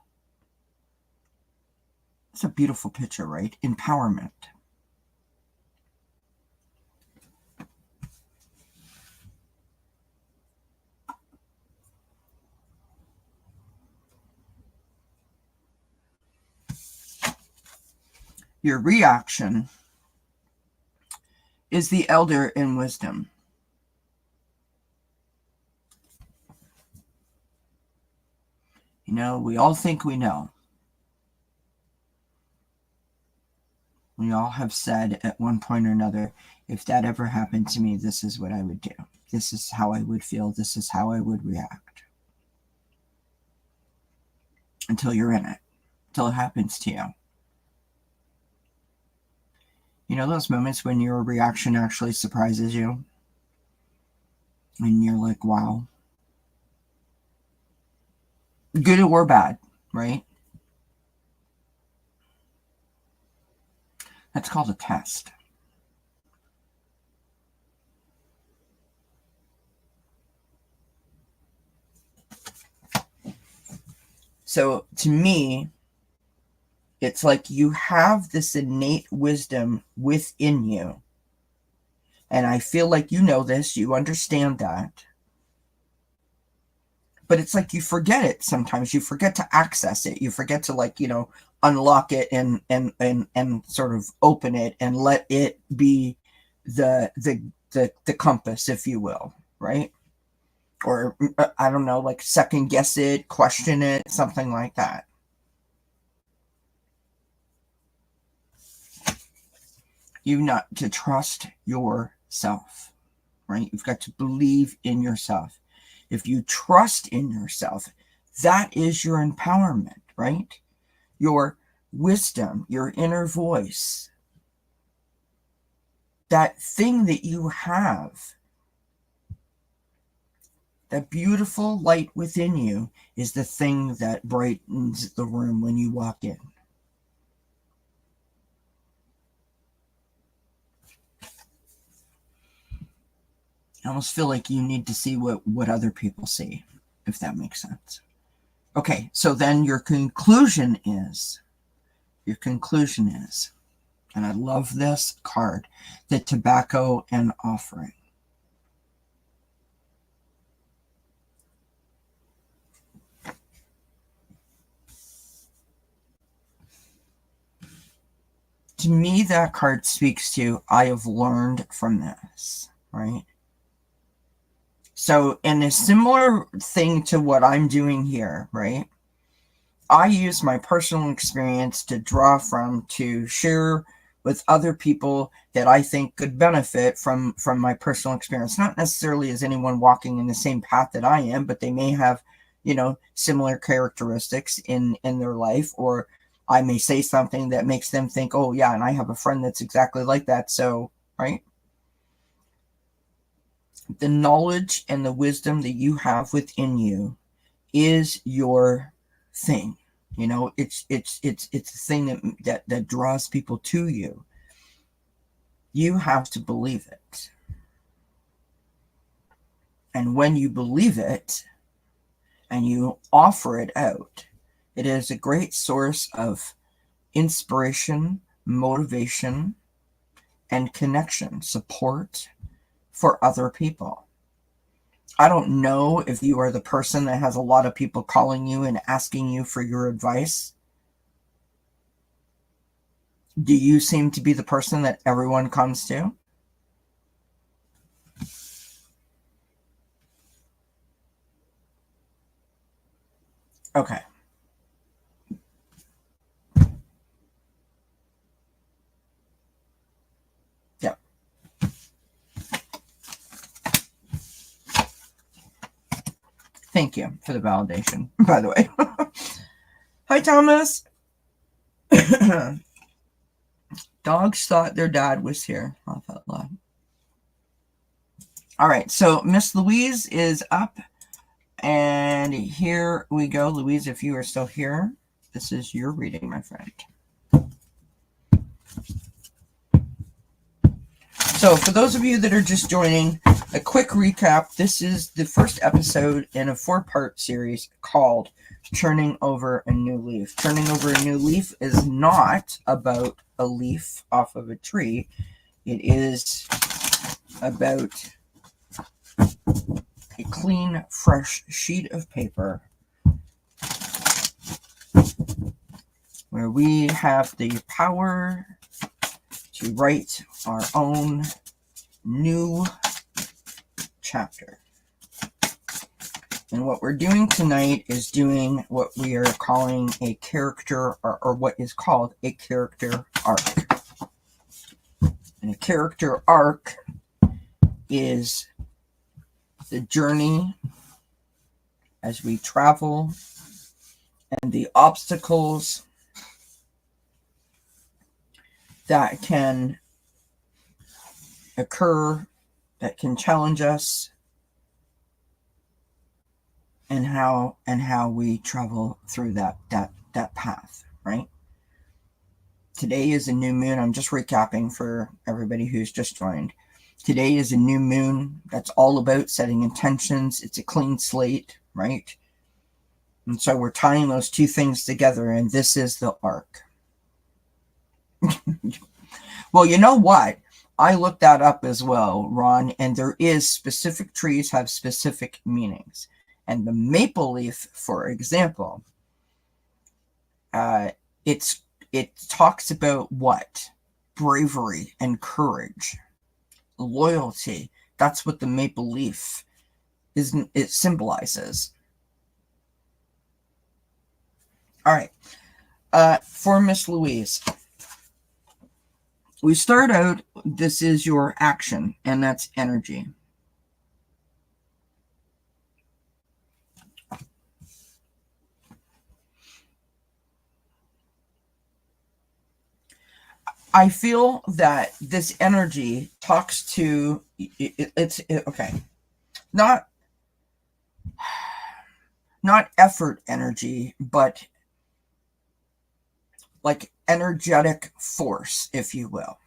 It's a beautiful picture, right? Empowerment. Your reaction is the elder in wisdom. We all think we know. We all have said at one point or another, if that ever happened to me, this is what I would do. This is how I would feel. This is how I would react. Until you're in it. Until it happens to you. Those moments when your reaction actually surprises you? And you're like, wow. Good or bad, right? That's called a test. So to me, it's like you have this innate wisdom within you. And I feel like you know this, you understand that. But it's like you forget it sometimes. You forget to access it. You forget to unlock it and sort of open it and let it be the compass, if you will, right? Or I don't know, like second guess it, question it, something like that. You've got to trust yourself, right? You've got to believe in yourself. If you trust in yourself, that is your empowerment, right? Your wisdom, your inner voice, that thing that you have, that beautiful light within you is the thing that brightens the room when you walk in. I almost feel like you need to see what other people see, if that makes sense. Okay, so then your conclusion is, and I love this card, the tobacco and offering. To me, that card speaks to, I have learned from this, right? So in a similar thing to what I'm doing here, right? I use my personal experience to draw from, to share with other people that I think could benefit from my personal experience. Not necessarily as anyone walking in the same path that I am, but they may have, similar characteristics in their life, or I may say something that makes them think, oh yeah, and I have a friend that's exactly like that. So, right? The knowledge and the wisdom that you have within you is your thing. It's a thing that draws people to you. You have to believe it. And when you believe it and you offer it out, it is a great source of inspiration, motivation, and connection, support for other people. I don't know if you are the person that has a lot of people calling you and asking you for your advice. Do you seem to be the person that everyone comes to? Okay. Yeah. Thank you for the validation, by the way. Hi, Thomas. Dogs thought their dad was here. Laugh out loud. All right, so Miss Louise is up, and here we go. Louise, if you are still here, this is your reading, my friend. So for those of you that are just joining, a quick recap. This is the first episode in a 4-part series called Turning Over a New Leaf. Turning Over a New Leaf is not about a leaf off of a tree. It is about a clean, fresh sheet of paper where we have the power to write our own new chapter. And what we're doing tonight is doing what we are calling a character, or what is called a character arc. And a character arc is the journey as we travel and the obstacles that can occur, that can challenge us, and how we travel through that path, right? Today is a new moon. I'm just recapping for everybody who's just joined. Today is a new moon. That's all about setting intentions. It's a clean slate, right? And so we're tying those two things together, and this is the arc. Well, you know what? I looked that up as well, Ron, and there is specific trees have specific meanings. And the maple leaf, for example, it talks about what? Bravery and courage, loyalty. That's what the maple leaf it symbolizes. All right. For Miss Louise, we start out, this is your action, and that's energy. I feel that this energy talks to okay, not effort energy, but like energetic force, if you will.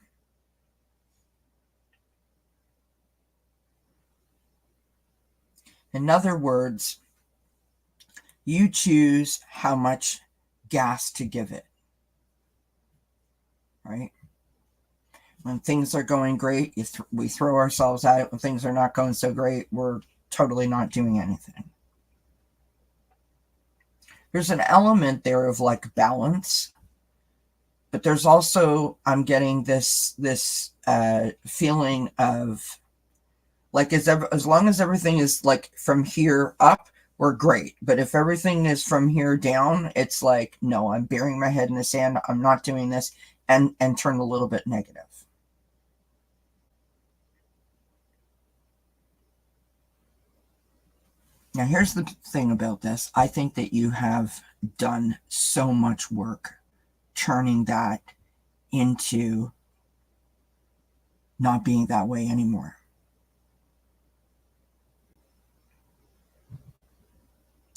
In other words, you choose how much gas to give it, right? When things are going great, we throw ourselves at it. When things are not going so great, we're totally not doing anything. There's an element there of like balance, but there's also, I'm getting this feeling of like, as long as everything is like from here up, we're great. But if everything is from here down, it's like, no, I'm burying my head in the sand. I'm not doing this, and turn a little bit negative. Now, here's the thing about this. I think that you have done so much work turning that into not being that way anymore.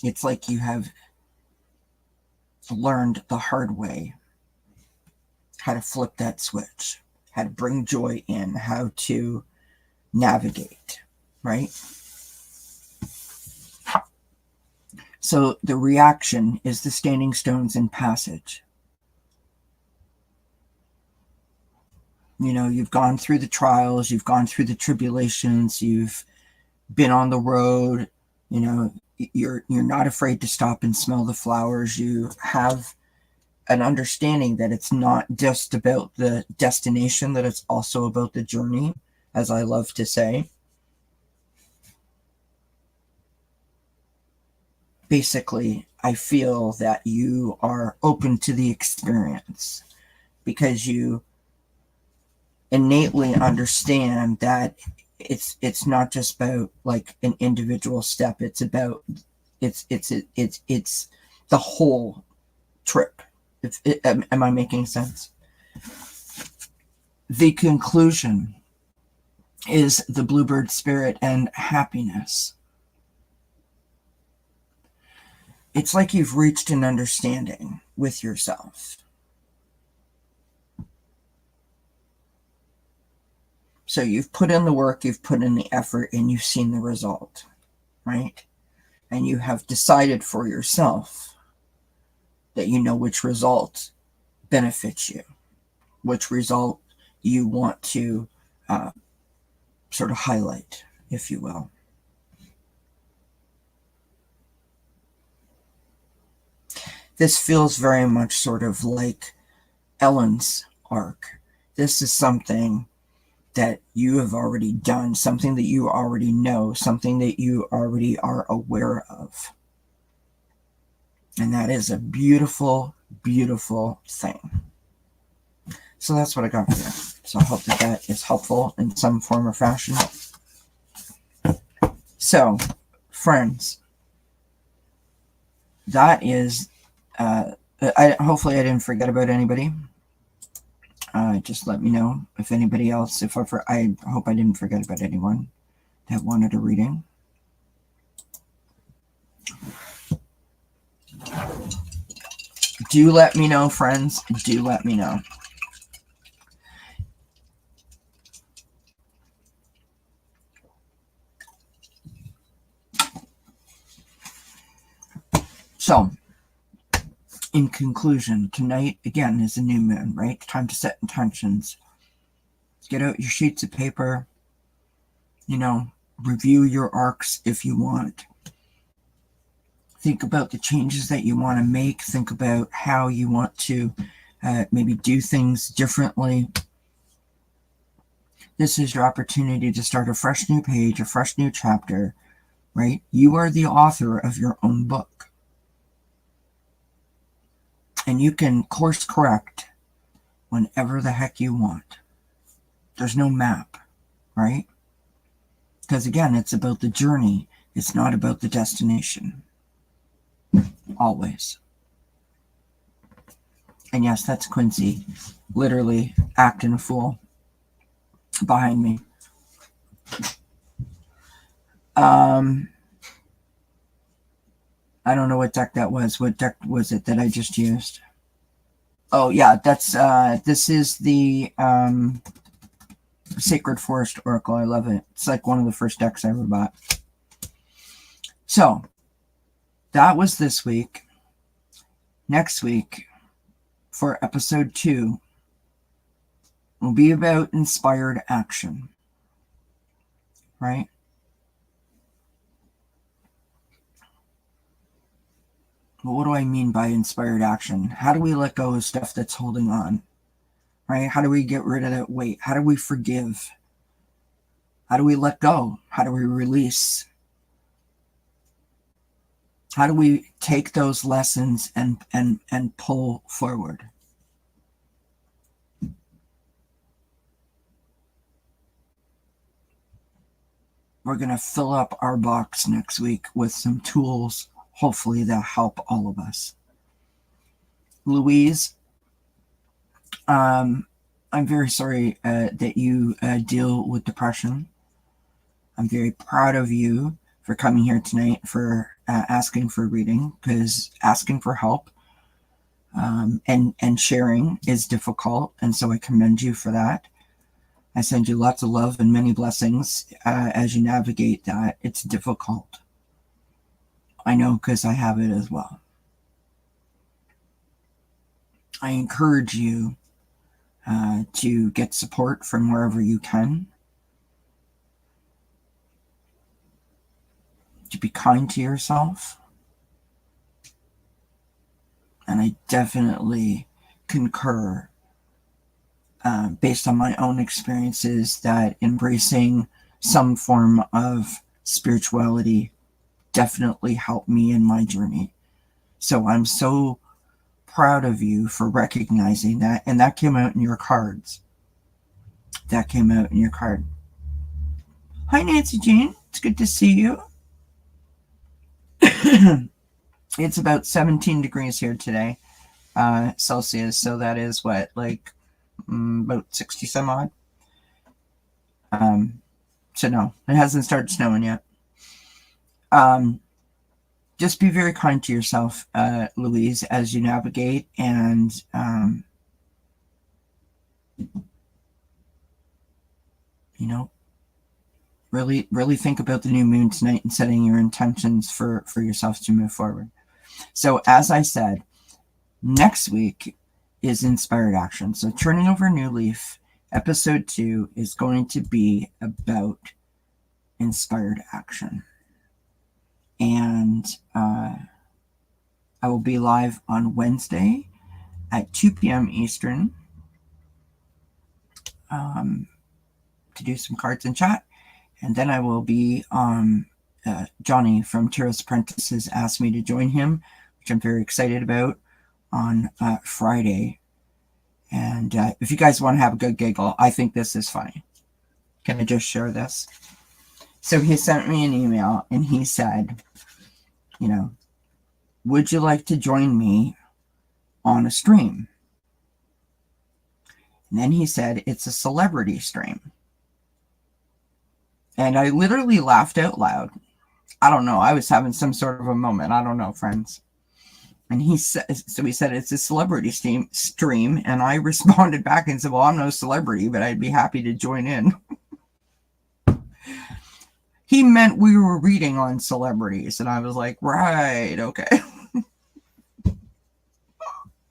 It's like you have learned the hard way how to flip that switch, how to bring joy in, how to navigate, right? So the reaction is the standing stones in passage. You know, you've gone through the trials, you've gone through the tribulations, you've been on the road, you know, you're not afraid to stop and smell the flowers. You have an understanding that it's not just about the destination, that it's also about the journey, as I love to say. Basically, I feel that you are open to the experience because you innately understand that it's not just about like an individual step. It's about it's the whole trip. Am I making sense? The conclusion is the bluebird spirit and happiness. It's like you've reached an understanding with yourself. So you've put in the work, you've put in the effort, and you've seen the result, right? And you have decided for yourself that you know which result benefits you, which result you want to sort of highlight, if you will. This feels very much sort of like Ellen's arc. This is something that you have already done, something that you already know, something that you already are aware of. And that is a beautiful, beautiful thing. So that's what I got for you. So I hope that that is helpful in some form or fashion. So, friends, that is, hopefully I didn't forget about anybody. Just let me know if anybody else, I hope I didn't forget about anyone that wanted a reading. Do let me know, friends. Do let me know. So, in conclusion, tonight, again, is a new moon, right? Time to set intentions. Get out your sheets of paper, review your arcs if you want. Think about the changes that you want to make. Think about how you want to maybe do things differently. This is your opportunity to start a fresh new page, a fresh new chapter, right? You are the author of your own book. And you can course correct whenever the heck you want. There's no map, right? Because again, it's about the journey. It's not about the destination. Always. And yes, that's Quincy, literally acting a fool behind me. I don't know what deck that was. What deck was it that I just used? Oh yeah, this is the Sacred Forest Oracle. I love it. It's like one of the first decks I ever bought. So that was this week. Next week, for episode 2, will be about inspired action. Right? But what do I mean by inspired action? How do we let go of stuff that's holding on? Right? How do we get rid of that weight? How do we forgive? How do we let go? How do we release? How do we take those lessons and pull forward? We're going to fill up our box next week with some tools, hopefully that help all of us. Louise, I'm very sorry that you deal with depression. I'm very proud of you for coming here tonight, for asking for a reading, because asking for help and sharing is difficult, and so I commend you for that. I send you lots of love and many blessings as you navigate that. It's difficult. I know, because I have it as well. I encourage you to get support from wherever you can. to be kind to yourself. And I definitely concur, based on my own experiences, that embracing some form of spirituality definitely helped me in my journey. So I'm so proud of you for recognizing that. And that came out in your cards. That came out in your card. Hi, Nancy Jean. It's good to see you. It's about 17 degrees here today, Celsius. So that is what, like about 60 some odd. So no, it hasn't started snowing yet. Just be very kind to yourself, Louise, as you navigate, and really think about the new moon tonight and setting your intentions for yourself to move forward. So as I said, next week is Inspired Action. So Turning Over a New Leaf, episode 2 is going to be about inspired action. And I will be live on Wednesday at 2 p.m. Eastern to do some cards and chat. And then I will be Johnny from Tara's Apprentices asked me to join him, which I'm very excited about, on Friday. And if you guys want to have a good giggle, I think this is funny. Can I just share this? So he sent me an email and he said, would you like to join me on a stream? And then he said, it's a celebrity stream. And I literally laughed out loud. I don't know. I was having some sort of a moment. I don't know, friends. And he said, it's a celebrity stream. And I responded back and said, well, I'm no celebrity, but I'd be happy to join in. He meant we were reading on celebrities. And I was like, right, okay.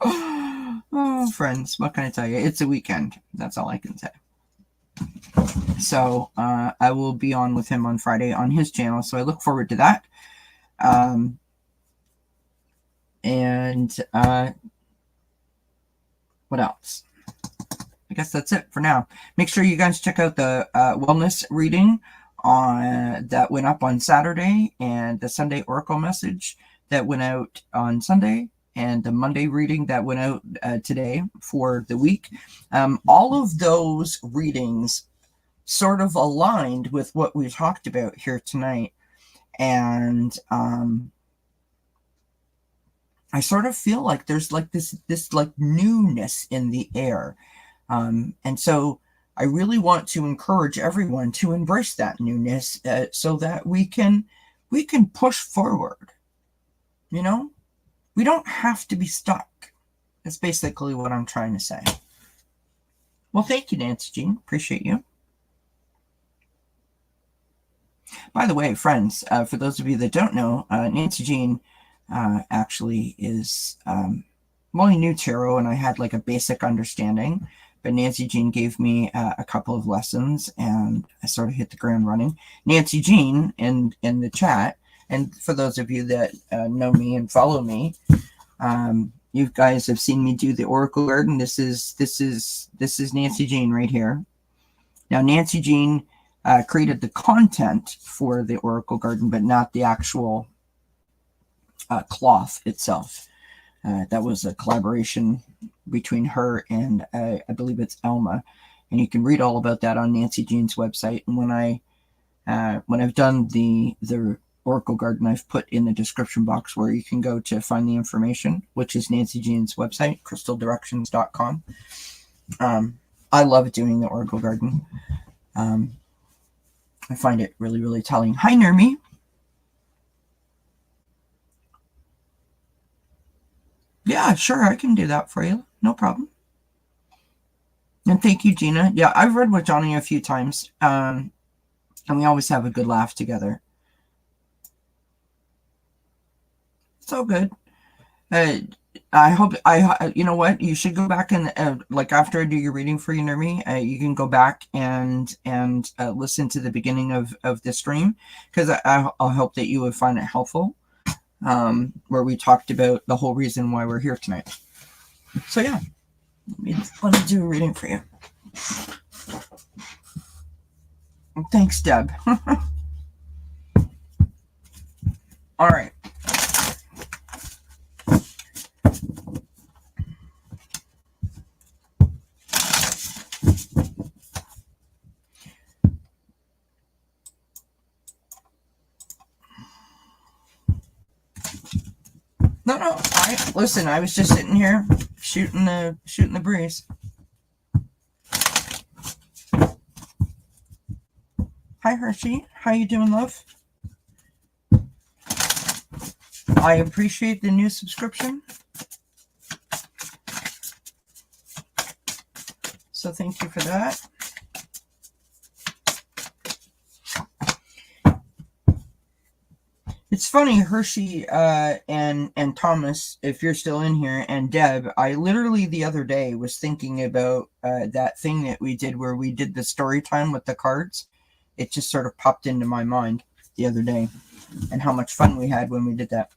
Oh, friends, what can I tell you? It's a weekend. That's all I can say. So I will be on with him on Friday on his channel. So I look forward to that. And what else? I guess that's it for now. Make sure you guys check out the wellness reading that went up on Saturday, and the Sunday Oracle message that went out on Sunday, and the Monday reading that went out today for the week. All of those readings sort of aligned with what we talked about here tonight. And I sort of feel like there's like this like newness in the air. And so I really want to encourage everyone to embrace that newness so that we can push forward. We don't have to be stuck. That's basically what I'm trying to say. Well, thank you, Nancy Jean. Appreciate you. By the way, friends, for those of you that don't know, Nancy Jean actually is only new tarot, and I had like a basic understanding. But Nancy Jean gave me a couple of lessons, and I sort of hit the ground running. Nancy Jean in the chat, and for those of you that know me and follow me, you guys have seen me do the Oracle Garden. This is Nancy Jean right here. Now, Nancy Jean created the content for the Oracle Garden, but not the actual cloth itself. That was a collaboration between her and I believe it's Elma, and you can read all about that on Nancy Jean's website. And when I've done the Oracle Garden, I've put in the description box where you can go to find the information, which is Nancy Jean's website, crystaldirections.com. I love doing the Oracle Garden. I find it really, really telling. Hi, Nermi. Yeah, sure, I can do that for you. No problem. And thank you, Gina. Yeah, I've read with Johnny a few times, and we always have a good laugh together. It's all good. I hope you know what, you should go back and like after I do your reading for you, Nurmi, you can go back and listen to the beginning of the stream, because I'll hope that you would find it helpful, where we talked about the whole reason why we're here tonight. So yeah, let me do a reading for you. Thanks, Deb. All right. No, listen. I was just sitting here shooting the breeze. Hi, Hershey. How you doing, love? I appreciate the new subscription. So thank you for that. It's funny, Hershey and Thomas, if you're still in here, and Deb, I literally the other day was thinking about that thing that we did where we did the story time with the cards. It just sort of popped into my mind the other day, and how much fun we had when we did that.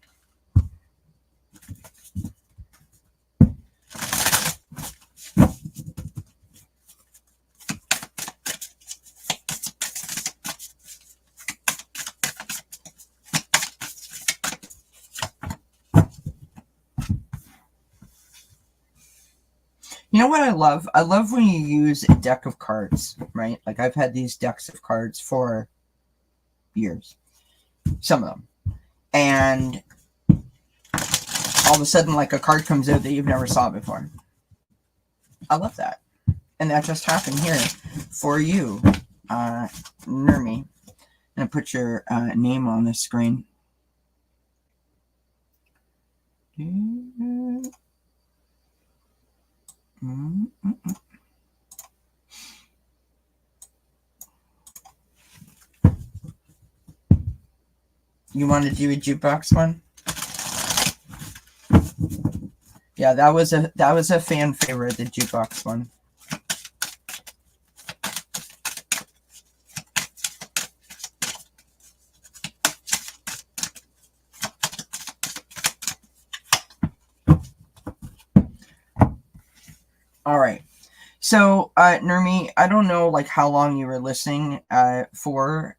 You know what I love? I love when you use a deck of cards, right? Like I've had these decks of cards for years, some of them. And all of a sudden, like a card comes out that you've never saw before. I love that. And that just happened here for you, Nurmi. I'm going to put your name on the screen. You want to do a jukebox one? Yeah, that was a fan favorite, the jukebox one. All right. So, Nurmi, I don't know like how long you were listening for.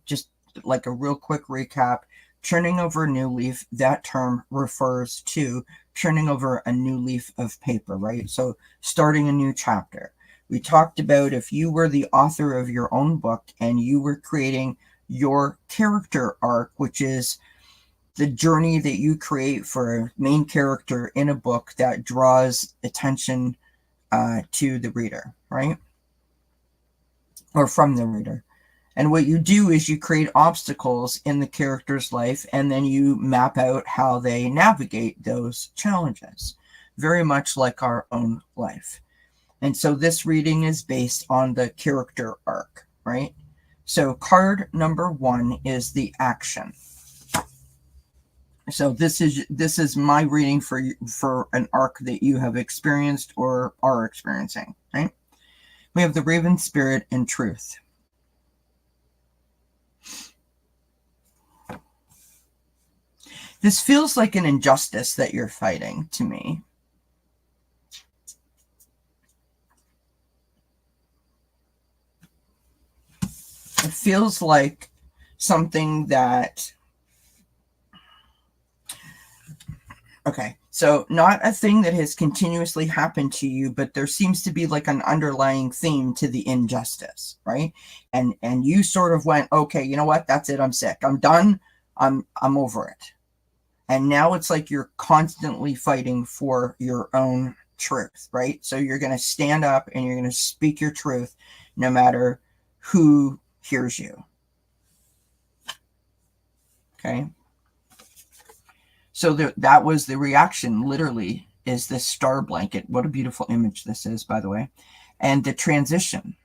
Just like a real quick recap. Turning over a new leaf, that term refers to turning over a new leaf of paper, right? So starting a new chapter. We talked about if you were the author of your own book and you were creating your character arc, which is the journey that you create for a main character in a book that draws attention to the reader, right? Or from the reader. And what you do is you create obstacles in the character's life, and then you map out how they navigate those challenges, very much like our own life. And so this reading is based on the character arc, right? So card number 1 is the action. So this is my reading for an arc that you have experienced or are experiencing, right? We have the Raven Spirit and Truth. This feels like an injustice that you're fighting to me. It feels like something that... Okay, so not a thing that has continuously happened to you, but there seems to be like an underlying theme to the injustice, right? And you sort of went, okay, you know what? That's it. I'm sick. I'm done. I'm over it. And now it's like you're constantly fighting for your own truth, right? So you're going to stand up and you're going to speak your truth no matter who hears you. Okay. So that was the reaction, literally, is this star blanket. What a beautiful image this is, by the way. And the transition.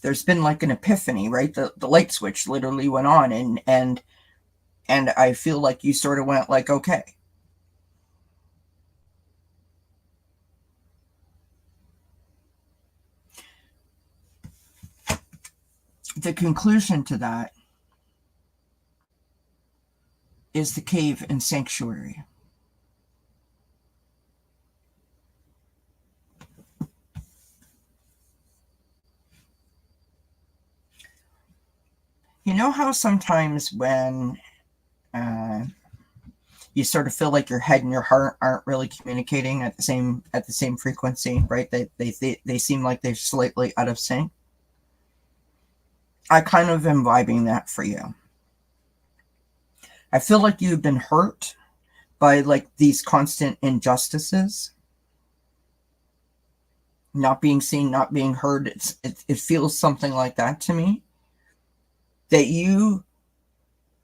There's been like an epiphany, right? The light switch literally went on, and And I feel like you sort of went like, okay. The conclusion to that is the cave and sanctuary. You know how sometimes when you sort of feel like your head and your heart aren't really communicating at the same frequency, right? They seem like they're slightly out of sync. I kind of am vibing that for you. I feel like you've been hurt by like these constant injustices, not being seen, not being heard. It feels something like that to me. That you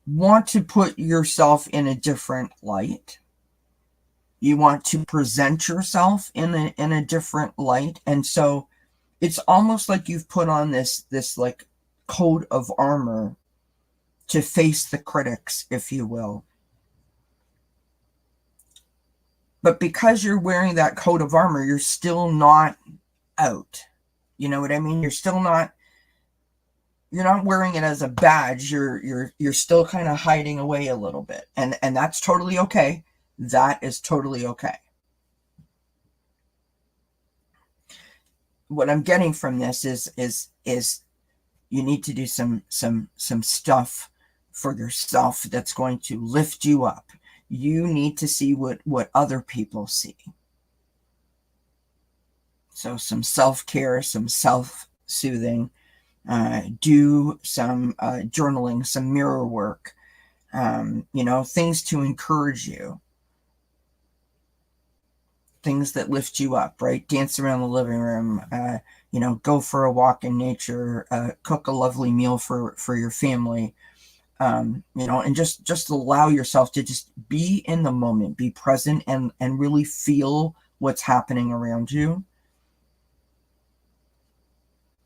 want to put yourself in a different light. You want to present yourself in a different light. And so it's almost like you've put on this like coat of armor to face the critics, if you will. But because you're wearing that coat of armor, you're still not out. You know what I mean? You're not wearing it as a badge. You're still kind of hiding away a little bit. And that's totally okay. That is totally okay. What I'm getting from this is you need to do some stuff for yourself that's going to lift you up. You need to see what other people see. So some self-care, some self-soothing, do some journaling, some mirror work, things to encourage you, things that lift you up, right? Dance around the living room, go for a walk in nature, cook a lovely meal for your family, and just allow yourself to just be in the moment, be present, and really feel what's happening around you.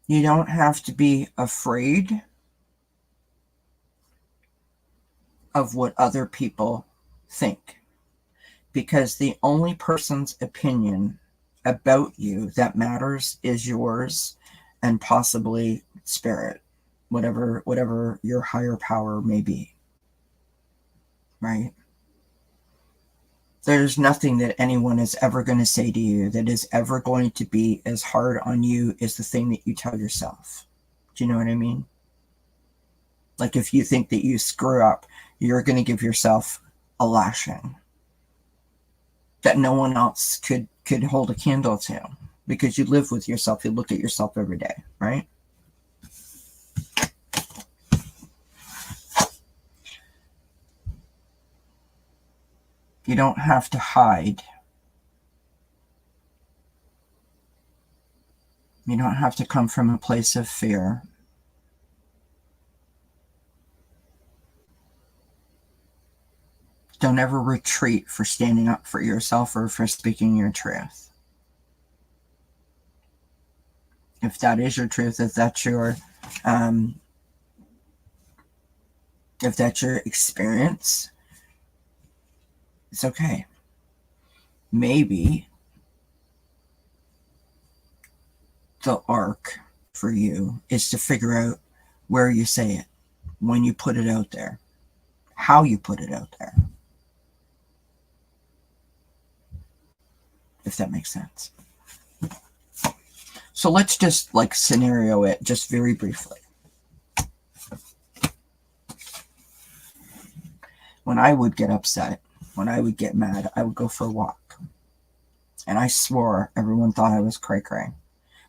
You don't have to be afraid of what other people think, because the only person's opinion about you that matters is yours and possibly spirit, whatever your higher power may be, right? There's nothing that anyone is ever going to say to you that is ever going to be as hard on you as the thing that you tell yourself. Do you know what I mean? Like if you think that you screw up, you're going to give yourself a lashing that no one else could hold a candle to, because you live with yourself. You look at yourself every day, right? You don't have to hide. You don't have to come from a place of fear. Don't ever retreat for standing up for yourself or for speaking your truth. If that is your truth, if that's your experience, it's okay. Maybe the arc for you is to figure out where you say it, when you put it out there, how you put it out there. If that makes sense. So let's just like scenario it just very briefly. When I would get upset, when I would get mad, I would go for a walk. And I swore everyone thought I was cray-cray.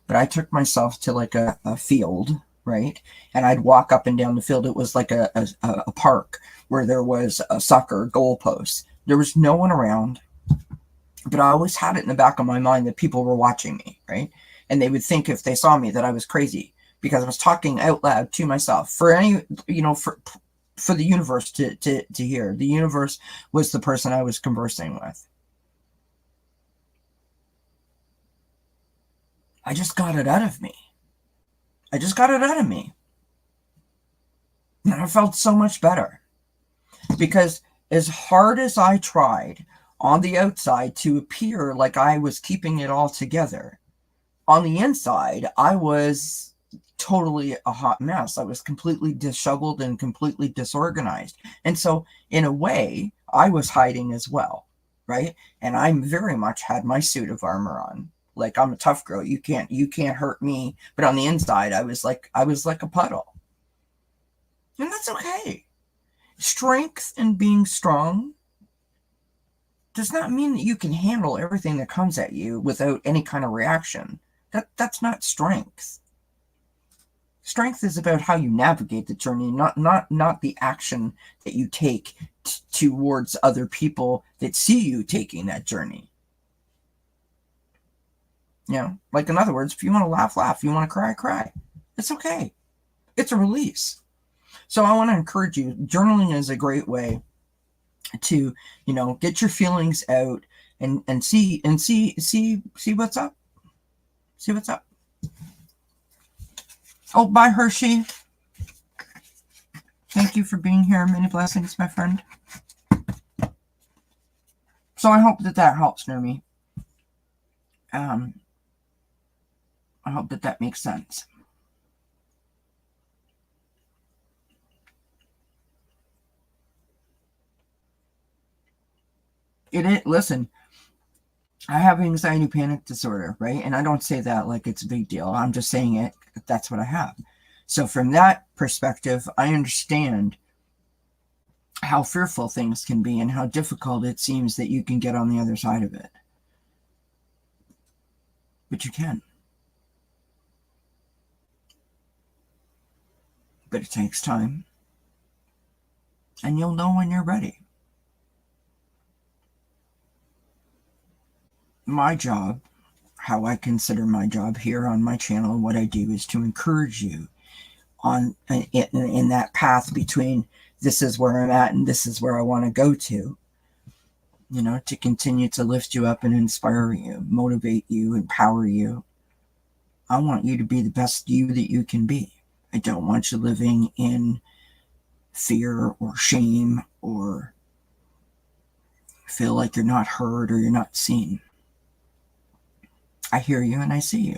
But I took myself to like a field, right? And I'd walk up and down the field. It was like a park where there was a soccer goalpost. There was no one around. But I always had it in the back of my mind that people were watching me, right? And they would think if they saw me that I was crazy because I was talking out loud to myself for the universe to hear. The universe was the person I was conversing with. I just got it out of me. And I felt so much better. Because as hard as I tried on the outside to appear like I was keeping it all together, on the inside, I was totally a hot mess. I was completely disheveled and completely disorganized. And so, in a way, I was hiding as well, right? And I very much had my suit of armor on. Like, I'm a tough girl. You can't hurt me. But on the inside, I was like a puddle. And that's okay. Strength and being strong does not mean that you can handle everything that comes at you without any kind of reaction. That's not strength. Strength is about how you navigate the journey, not the action that you take towards other people that see you taking that journey. You know, like in other words, if you want to laugh, laugh. If you want to cry, cry. It's okay. It's a release. So I want to encourage you. Journaling is a great way to, you know, get your feelings out and see what's up. See what's up. Oh, bye, Hershey. Thank you for being here. Many blessings, my friend. So I hope that helps, Nurmi. I hope that makes sense. Listen, I have anxiety panic disorder, right? And I don't say that like it's a big deal. I'm just saying it. That's what I have. So from that perspective, I understand how fearful things can be and how difficult it seems that you can get on the other side of it. But you can. But it takes time. And you'll know when you're ready. My job, how I consider my job here on my channel, what I do is to encourage you on in that path between this is where I'm at and this is where I want to go to. You know, to continue to lift you up and inspire you, motivate you, empower you. I want you to be the best you that you can be. I don't want you living in fear or shame or feel like you're not heard or you're not seen. I hear you and I see you.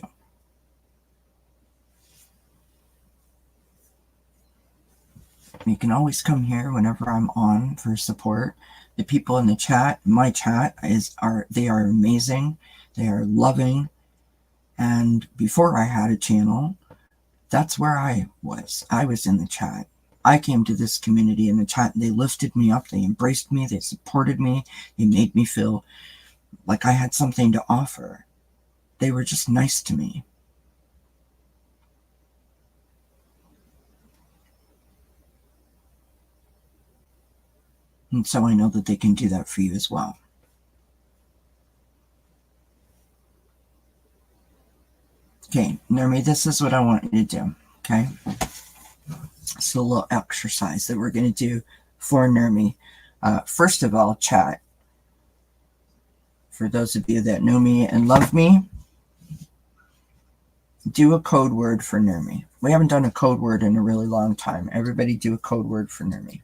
You can always come here whenever I'm on for support. The people in the chat, my chat, they are amazing. They are loving. And before I had a channel, that's where I was. I was in the chat. I came to this community in the chat and they lifted me up. They embraced me. They supported me. They made me feel like I had something to offer. They were just nice to me. And so I know that they can do that for you as well. Okay, Nurmi, this is what I want you to do, okay? It's a little exercise that we're going to do for Nurmi. First of all, chat. For those of you that know me and love me, do a code word for Nurmi. We haven't done a code word in a really long time. Everybody do a code word for Nurmi.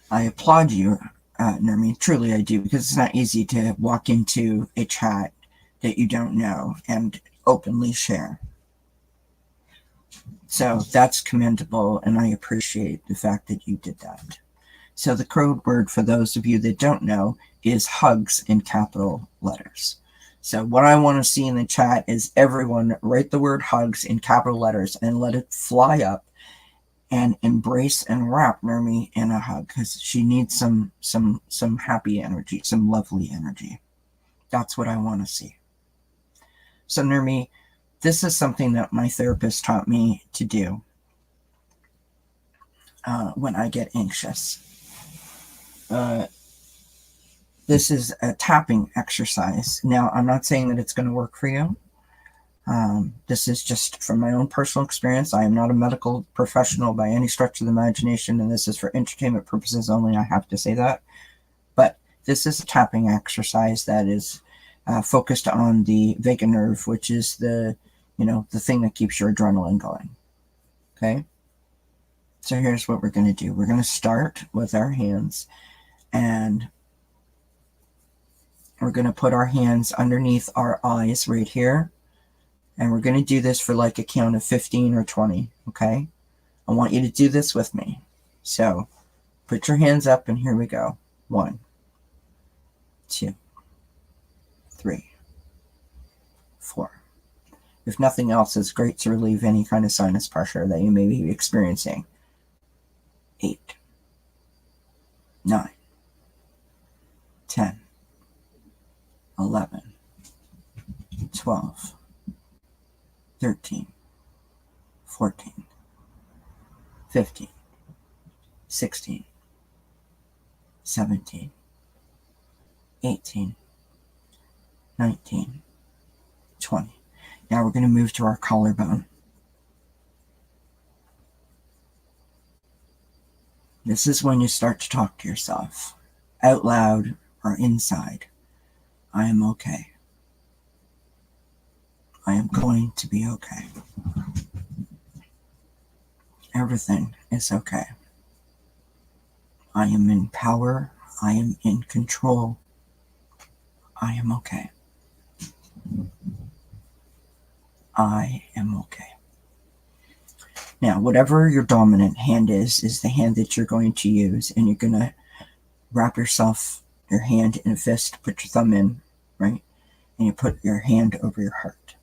I applaud you, Nurmi. Truly I do, because it's not easy to walk into a chat that you don't know and openly share. So that's commendable, and I appreciate the fact that you did that. So the code word for those of you that don't know is hugs in capital letters. So what I want to see in the chat is everyone write the word hugs in capital letters and let it fly up and embrace and wrap Nurmi in a hug, because she needs some happy energy, some lovely energy. That's what I want to see. So Nurmi, this is something that my therapist taught me to do when I get anxious. This is a tapping exercise. Now, I'm not saying that it's going to work for you. This is just from my own personal experience. I am not a medical professional by any stretch of the imagination, and this is for entertainment purposes only. I have to say that. But this is a tapping exercise that is focused on the vagus nerve, which is the the thing that keeps your adrenaline going. Okay? So here's what we're going to do. We're going to start with our hands, and we're going to put our hands underneath our eyes right here. And we're going to do this for like a count of 15 or 20, okay? I want you to do this with me. So put your hands up, and here we go. 1, 2, 3, 4. If nothing else, it's great to relieve any kind of sinus pressure that you may be experiencing. 8, 9, 10, 11, 12, 13, 14, 15, 16, 17, 18, 19, 20. Now we're going to move to our collarbone. This is when you start to talk to yourself, out loud or inside. I am okay. I am going to be okay. Everything is okay. I am in power. I am in control. I am okay. I am okay. Now, whatever your dominant hand is the hand that you're going to use, and you're going to wrap your hand in a fist, put your thumb in, right? And you put your hand over your heart.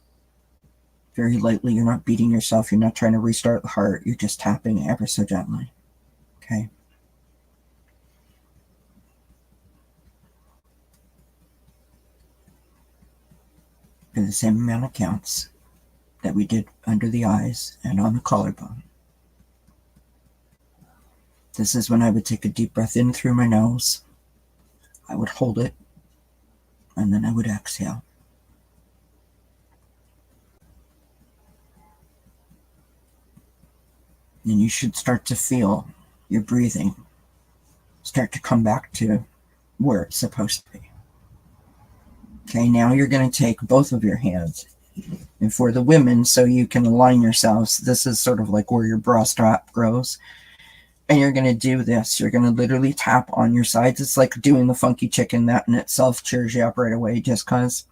Very lightly, you're not beating yourself, you're not trying to restart the heart, you're just tapping ever so gently, okay? For the same amount of counts that we did under the eyes and on the collarbone. This is when I would take a deep breath in through my nose. I would hold it, and then I would exhale. And you should start to feel your breathing start to come back to where it's supposed to be. Okay, now you're going to take both of your hands. And for the women, so you can align yourselves, this is sort of like where your bra strap grows. And you're going to do this. You're going to literally tap on your sides. It's like doing the funky chicken. That in itself cheers you up right away just because.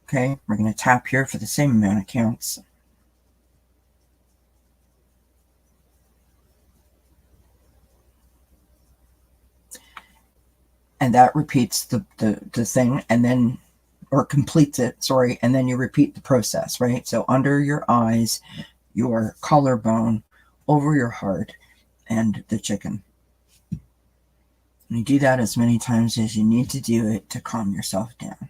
Okay, we're going to tap here for the same amount of counts. And that repeats the thing, and then, or completes it, sorry, and then you repeat the process, right? So under your eyes, your collarbone, over your heart, and the chicken. And you do that as many times as you need to do it to calm yourself down.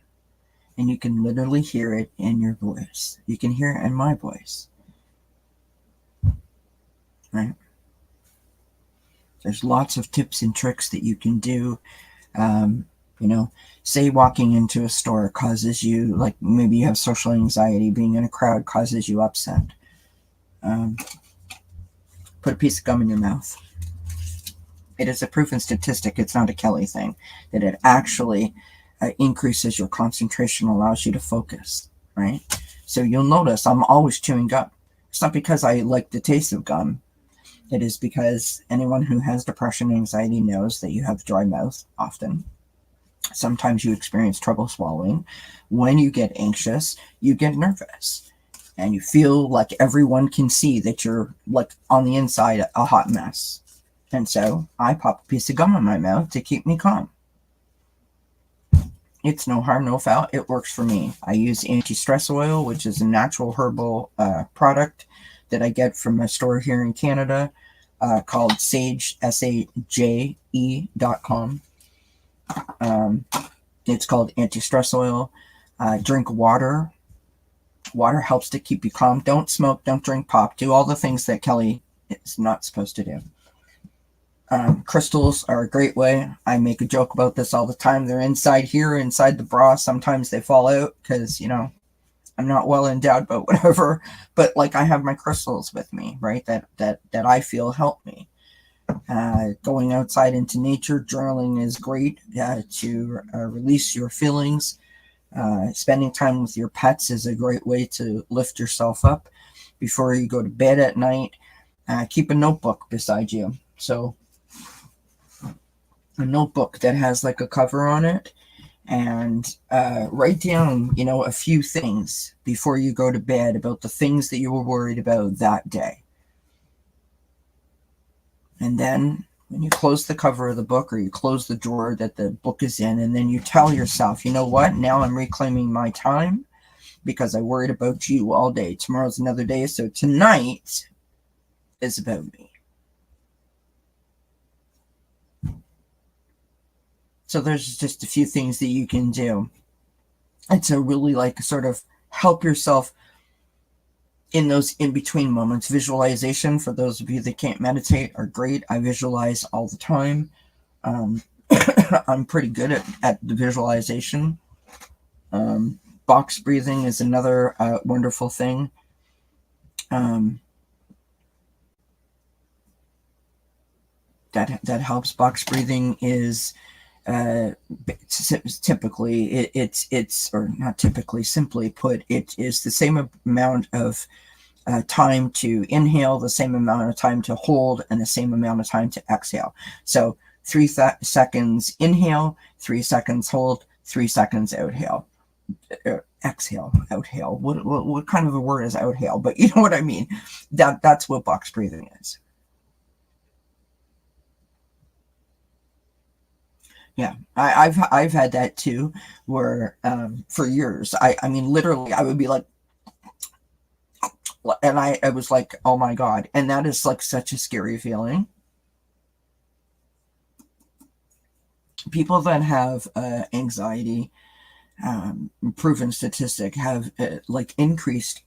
And you can literally hear it in your voice. You can hear it in my voice. Right? There's lots of tips and tricks that you can do. Say walking into a store causes you, like maybe you have social anxiety, being in a crowd causes you upset. Put a piece of gum in your mouth. It is a proven statistic, it's not a Kelly thing, that it actually increases your concentration, allows you to focus, right? So you'll notice I'm always chewing gum. It's not because I like the taste of gum. It is because anyone who has depression and anxiety knows that you have dry mouth often. Sometimes you experience trouble swallowing. When you get anxious, you get nervous. And you feel like everyone can see that you're like on the inside a hot mess. And so I pop a piece of gum in my mouth to keep me calm. It's no harm, no foul. It works for me. I use anti-stress oil, which is a natural herbal product that I get from a store here in Canada called Sage, SAJE.com. It's called anti-stress oil. Drink water. Water helps to keep you calm. Don't smoke, don't drink pop. Do all the things that Kelly is not supposed to do. Crystals are a great way. I make a joke about this all the time. They're inside here, inside the bra. Sometimes they fall out because, I'm not well endowed, but whatever. But like I have my crystals with me, right? That I feel help me. Going outside into nature, journaling is great to release your feelings. Spending time with your pets is a great way to lift yourself up before you go to bed at night. Keep a notebook beside you. So a notebook that has like a cover on it, and write down, a few things before you go to bed about the things that you were worried about that day. And then when you close the cover of the book, or you close the drawer that the book is in, and then you tell yourself, you know what, now I'm reclaiming my time because I worried about you all day. Tomorrow's another day, so tonight is about me. So there's just a few things that you can do. And to really sort of help yourself in those in-between moments. Visualization, for those of you that can't meditate, are great. I visualize all the time. I'm pretty good at the visualization. Box breathing is another wonderful thing. That helps. Box breathing is typically it's or not typically, simply put, it is the same amount of time to inhale, the same amount of time to hold, and the same amount of time to exhale. So 3 seconds inhale, 3 seconds hold, 3 seconds exhale. Outhale. What kind of a word is outhale? But you know what I mean. That's what box breathing is. Yeah, I've had that too, where for years, I mean, literally, I would be like, and I was like, oh my God. And that is like such a scary feeling. People that have anxiety, proven statistic, have increased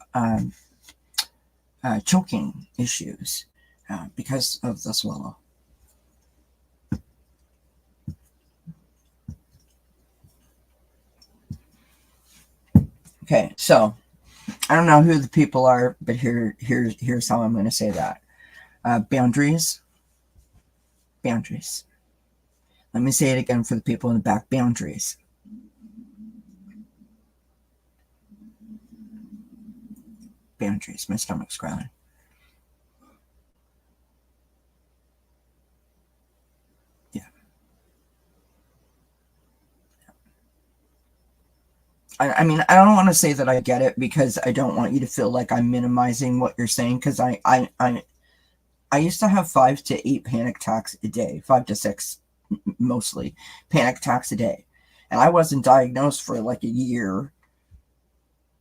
choking issues because of the swallow. Okay, so I don't know who the people are, but here's how I'm going to say that. Boundaries. Boundaries. Let me say it again for the people in the back. Boundaries. Boundaries. My stomach's growling. I mean, I don't want to say that I get it, because I don't want you to feel like I'm minimizing what you're saying, because I used to have 5 to 8 panic attacks a day, 5 to 6 mostly panic attacks a day, and I wasn't diagnosed for like a year.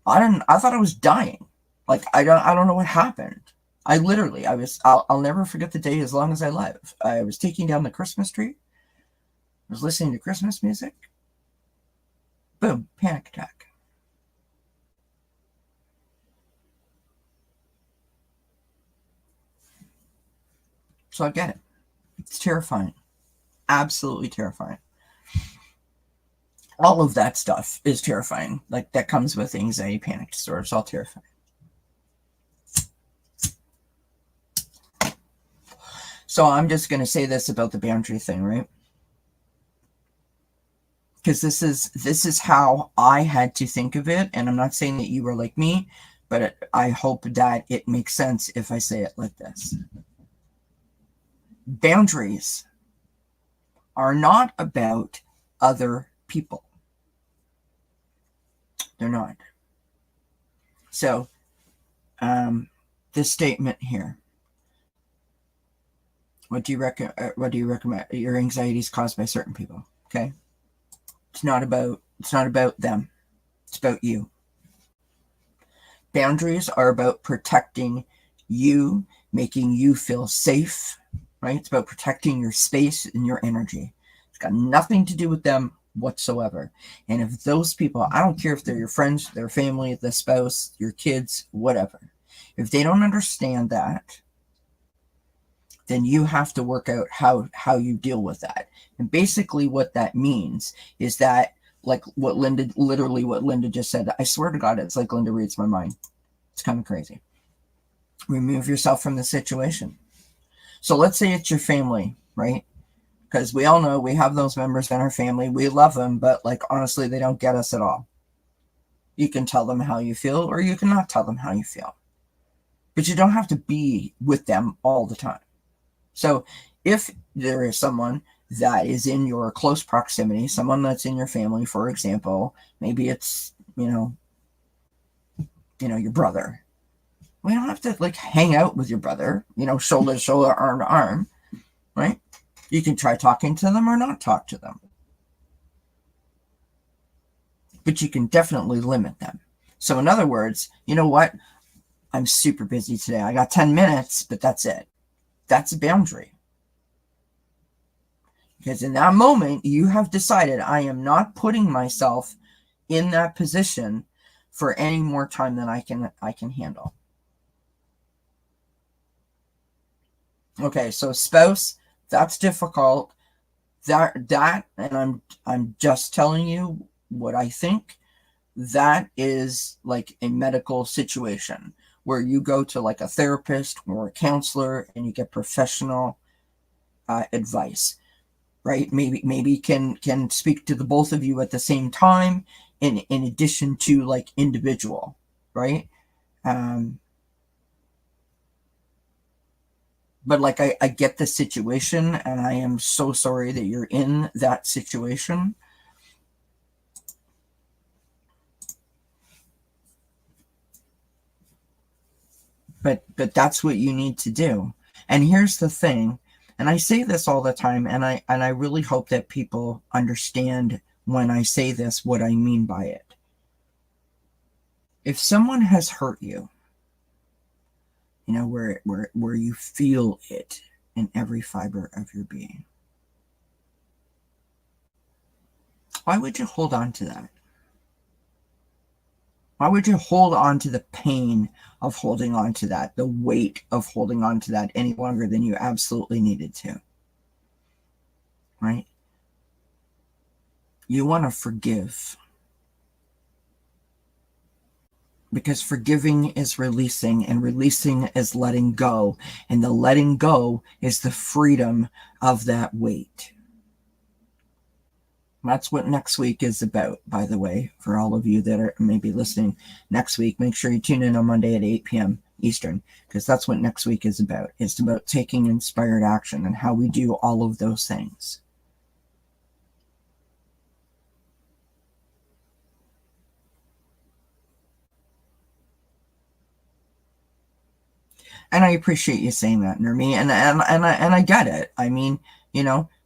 I thought I was dying. Like I don't know what happened. I'll never forget the day as long as I live. I was taking down the Christmas tree. I was listening to Christmas music. Boom, panic attack. So I get it. It's terrifying. Absolutely terrifying. All of that stuff is terrifying. Like, that comes with anxiety, panic disorder. It's all terrifying. So I'm just going to say this about the boundary thing, right? Because this is how I had to think of it, and I'm not saying that you were like me, but I hope that it makes sense if I say it like this. Boundaries are not about other people. They're not. So, this statement here. What do you recommend? Your anxiety is caused by certain people. Okay. It's not about them. It's about you. Boundaries are about protecting you, making you feel safe, right? It's about protecting your space and your energy. It's got nothing to do with them whatsoever. And if those people, I don't care if they're your friends, their family, the spouse, your kids, whatever, if they don't understand that, then you have to work out how you deal with that. And basically what that means is that, like what Linda just said, I swear to God, it's like Linda reads my mind. It's kind of crazy. Remove yourself from the situation. So let's say it's your family, right? Because we all know we have those members in our family. We love them, but like, honestly, they don't get us at all. You can tell them how you feel, or you cannot tell them how you feel. But you don't have to be with them all the time. So if there is someone that is in your close proximity, someone that's in your family, for example, maybe it's, your brother. We don't have to like hang out with your brother, shoulder to shoulder, arm to arm, right? You can try talking to them or not talk to them. But you can definitely limit them. So in other words, you know what? I'm super busy today. I got 10 minutes, but that's it. That's a boundary. Because in that moment, you have decided I am not putting myself in that position for any more time than I can handle. Okay, so spouse, that's difficult. That, and I'm just telling you what I think. That is like a medical situation where you go to like a therapist or a counselor and you get professional advice, right? Maybe can speak to the both of you at the same time in addition to like individual, right? But like I get the situation, and I am so sorry that you're in that situation. But that's what you need to do. And here's the thing, and I say this all the time, and I really hope that people understand when I say this what I mean by it. If someone has hurt you, where you feel it in every fiber of your being, why would you hold on to that? Why would you hold on to the pain of holding on to that, the weight of holding on to that any longer than you absolutely needed to? Right? You want to forgive. Because forgiving is releasing, and releasing is letting go. And the letting go is the freedom of that weight. That's what next week is about, by the way, for all of you that are maybe listening next week. Make sure you tune in on Monday at 8 p.m. Eastern, because that's what next week is about. It's about taking inspired action and how we do all of those things. And I appreciate you saying that, Nurmi, and I get it. I mean,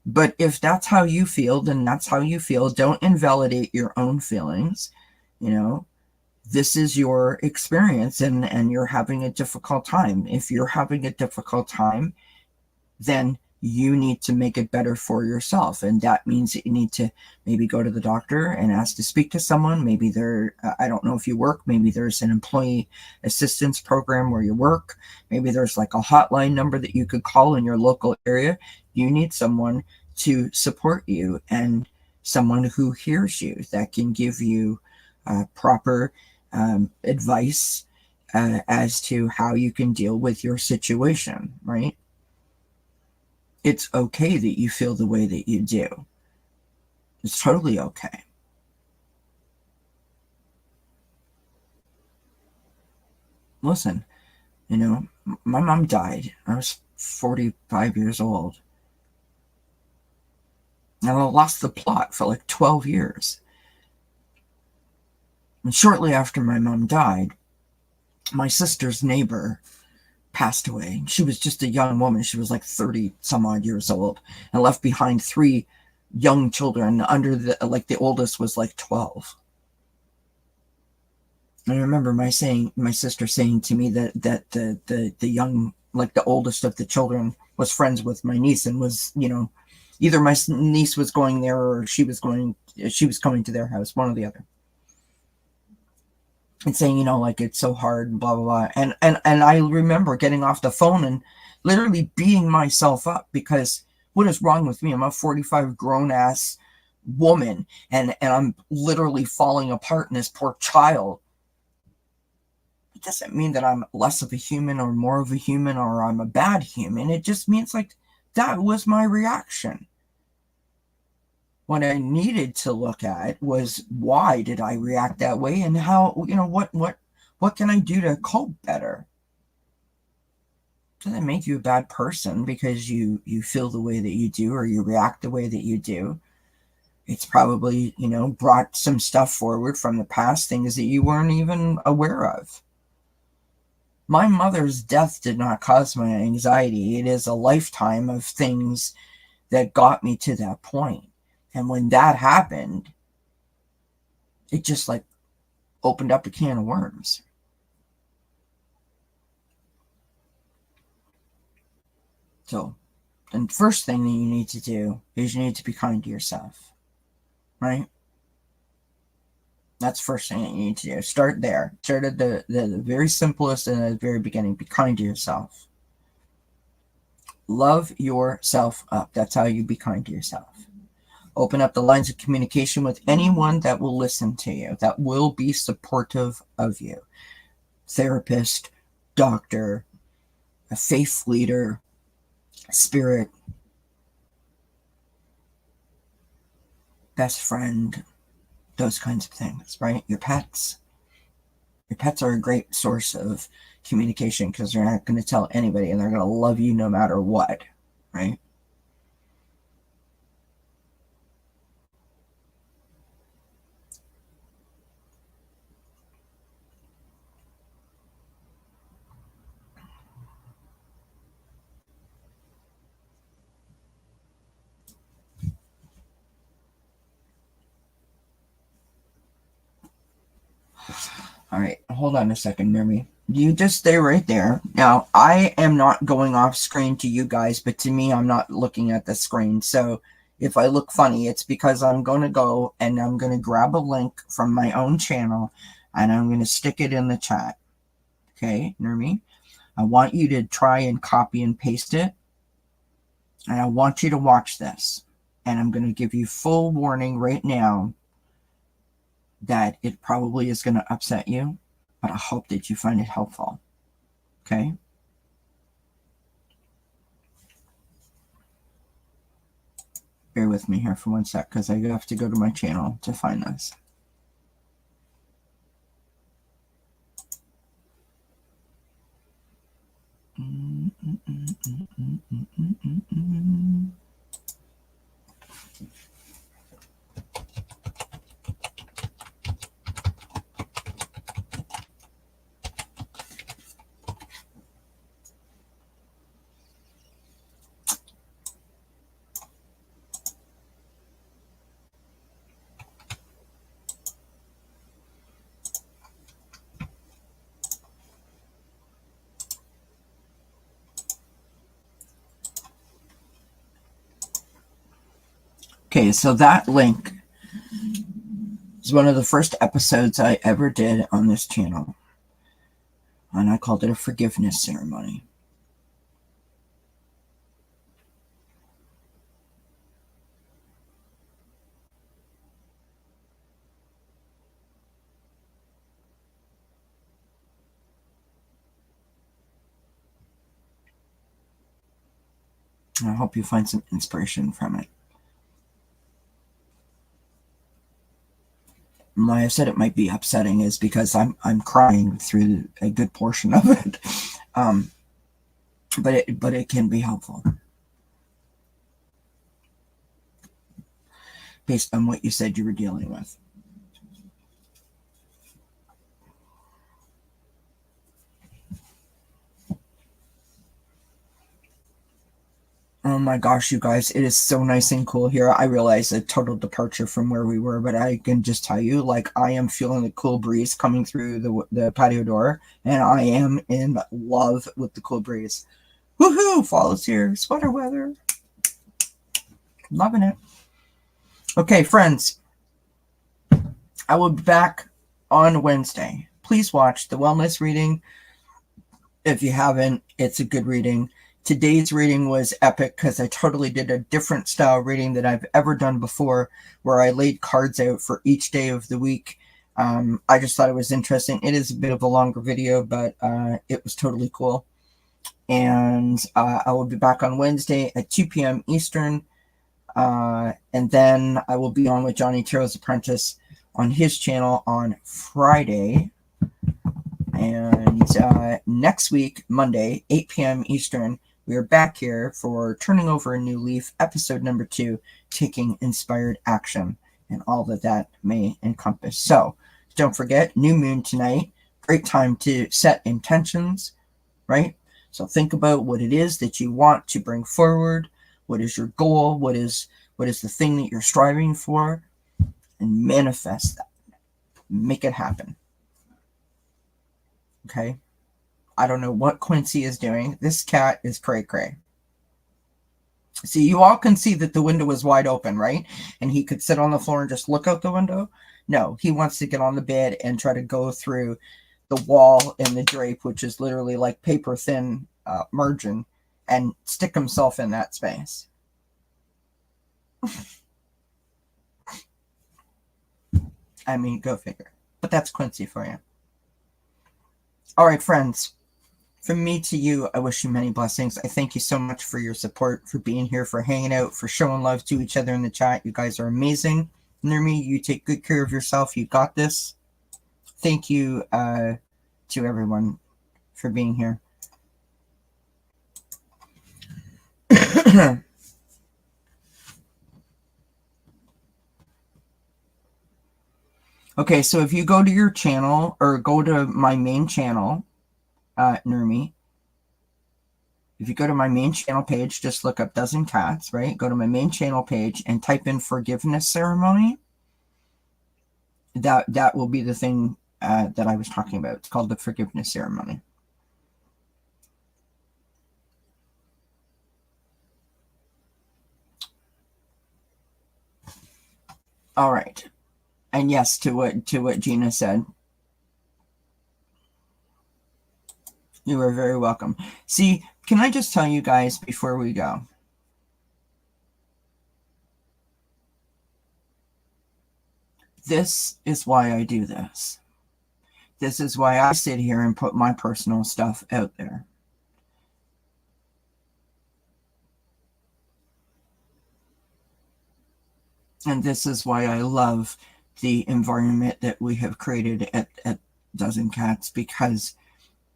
but if that's how you feel, then that's how you feel. Don't invalidate your own feelings. This is your experience, and you're having a difficult time. If you're having a difficult time, then you need to make it better for yourself. And that means that you need to maybe go to the doctor and ask to speak to someone. Maybe I don't know if you work, maybe there's an employee assistance program where you work. Maybe there's like a hotline number that you could call in your local area. You need someone to support you, and someone who hears you, that can give you proper advice as to how you can deal with your situation, right? It's okay that you feel the way that you do. It's totally okay. Listen, my mom died. I was 45 years old. And I lost the plot for like 12 years. And shortly after my mom died, my sister's neighbor passed away. She was just a young woman. She was like 30 some odd years old, and left behind 3 young children. The oldest was like 12. And I remember my sister saying to me that the young, like the oldest of the children, was friends with my niece, and was, either my niece was going there or she was coming to their house, one or the other. And saying, like, it's so hard, blah, blah, blah. And I remember getting off the phone and literally beating myself up, because what is wrong with me? I'm a 45 grown-ass woman, and I'm literally falling apart in this poor child. It doesn't mean that I'm less of a human or more of a human, or I'm a bad human. It just means like that was my reaction. What I needed to look at was, why did I react that way, and how, what can I do to cope better? Doesn't make you a bad person because you feel the way that you do, or you react the way that you do. It's probably, brought some stuff forward from the past, things that you weren't even aware of. My mother's death did not cause my anxiety. It is a lifetime of things that got me to that point. And when that happened, it just like opened up a can of worms. So, the first thing that you need to do is you need to be kind to yourself, right? That's the first thing that you need to do. Start there. Start at the very simplest and at the very beginning. Be kind to yourself. Love yourself up. That's how you be kind to yourself. Open up the lines of communication with anyone that will listen to you, that will be supportive of you. Therapist, doctor, a faith leader, spirit, best friend, those kinds of things, right? Your pets. Your pets are a great source of communication because they're not going to tell anybody, and they're going to love you no matter what, right? All right, hold on a second, Nirmi. You just stay right there. Now, I am not going off screen to you guys, but to me, I'm not looking at the screen. So if I look funny, it's because I'm going to go and I'm going to grab a link from my own channel and I'm going to stick it in the chat. Okay, Nirmi? I want you to try and copy and paste it. And I want you to watch this. And I'm going to give you full warning right now that it probably is going to upset you, but I hope that you find it helpful. Okay? Bear with me here for 1 sec, because I have to go to my channel to find this. Okay, so that link is one of the first episodes I ever did on this channel. And I called it a forgiveness ceremony. I hope you find some inspiration from it. Why I said it might be upsetting is because I'm crying through a good portion of it, but it can be helpful based on what you said you were dealing with. Oh my gosh, you guys, it is so nice and cool here. I realize a total departure from where we were, but I can just tell you, like, I am feeling the cool breeze coming through the patio door, and I am in love with the cool breeze. Woohoo! Fall is here. Sweater weather. Loving it. Okay, friends. I will be back on Wednesday. Please watch the wellness reading. If you haven't, it's a good reading. Today's reading was epic because I totally did a different style reading than I've ever done before, where I laid cards out for each day of the week. I just thought it was interesting. It is a bit of a longer video, but it was totally cool. And I will be back on Wednesday at 2 p.m. Eastern. And then I will be on with Johnny Taro's Apprentice on his channel on Friday. And next week, Monday, 8 p.m. Eastern, we are back here for Turning Over a New Leaf, episode number 2, Taking Inspired Action, and all that may encompass. So, don't forget, new moon tonight. Great time to set intentions, right? So think about what it is that you want to bring forward. What is your goal? What is the thing that you're striving for? And manifest that. Make it happen. Okay? I don't know what Quincy is doing. This cat is cray-cray. See, you all can see that the window is wide open, right? And he could sit on the floor and just look out the window. No, he wants to get on the bed and try to go through the wall and the drape, which is literally like paper thin margin, and stick himself in that space. I mean, go figure. But that's Quincy for you. All right, friends. From me to you, I wish you many blessings. I thank you so much for your support, for being here, for hanging out, for showing love to each other in the chat. You guys are amazing. Nurmi, you take good care of yourself. You got this. Thank you to everyone for being here. Okay, so if you go to your channel, or go to my main channel, Nurmi, if you go to my main channel page, just look up Dozen Cats, right? Go to my main channel page and type in forgiveness ceremony. That will be the thing that I was talking about. It's called the forgiveness ceremony. All right. And yes, to what Gina said. You are very welcome. See, can I just tell you guys before we go? This is why I do this. This is why I sit here and put my personal stuff out there. And this is why I love the environment that we have created at Dozen Cats, because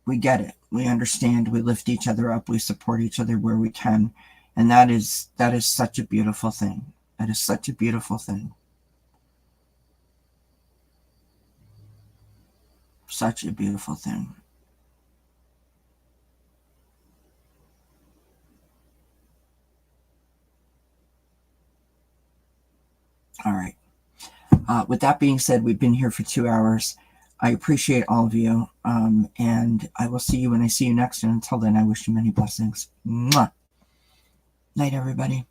we get it. We understand. We lift each other up. We support each other where we can. And that is such a beautiful thing. That is such a beautiful thing. Such a beautiful thing. All right. With that being said, we've been here for 2 hours. I appreciate all of you. And I will see you when I see you next. And until then, I wish you many blessings. Mwah. Night, everybody.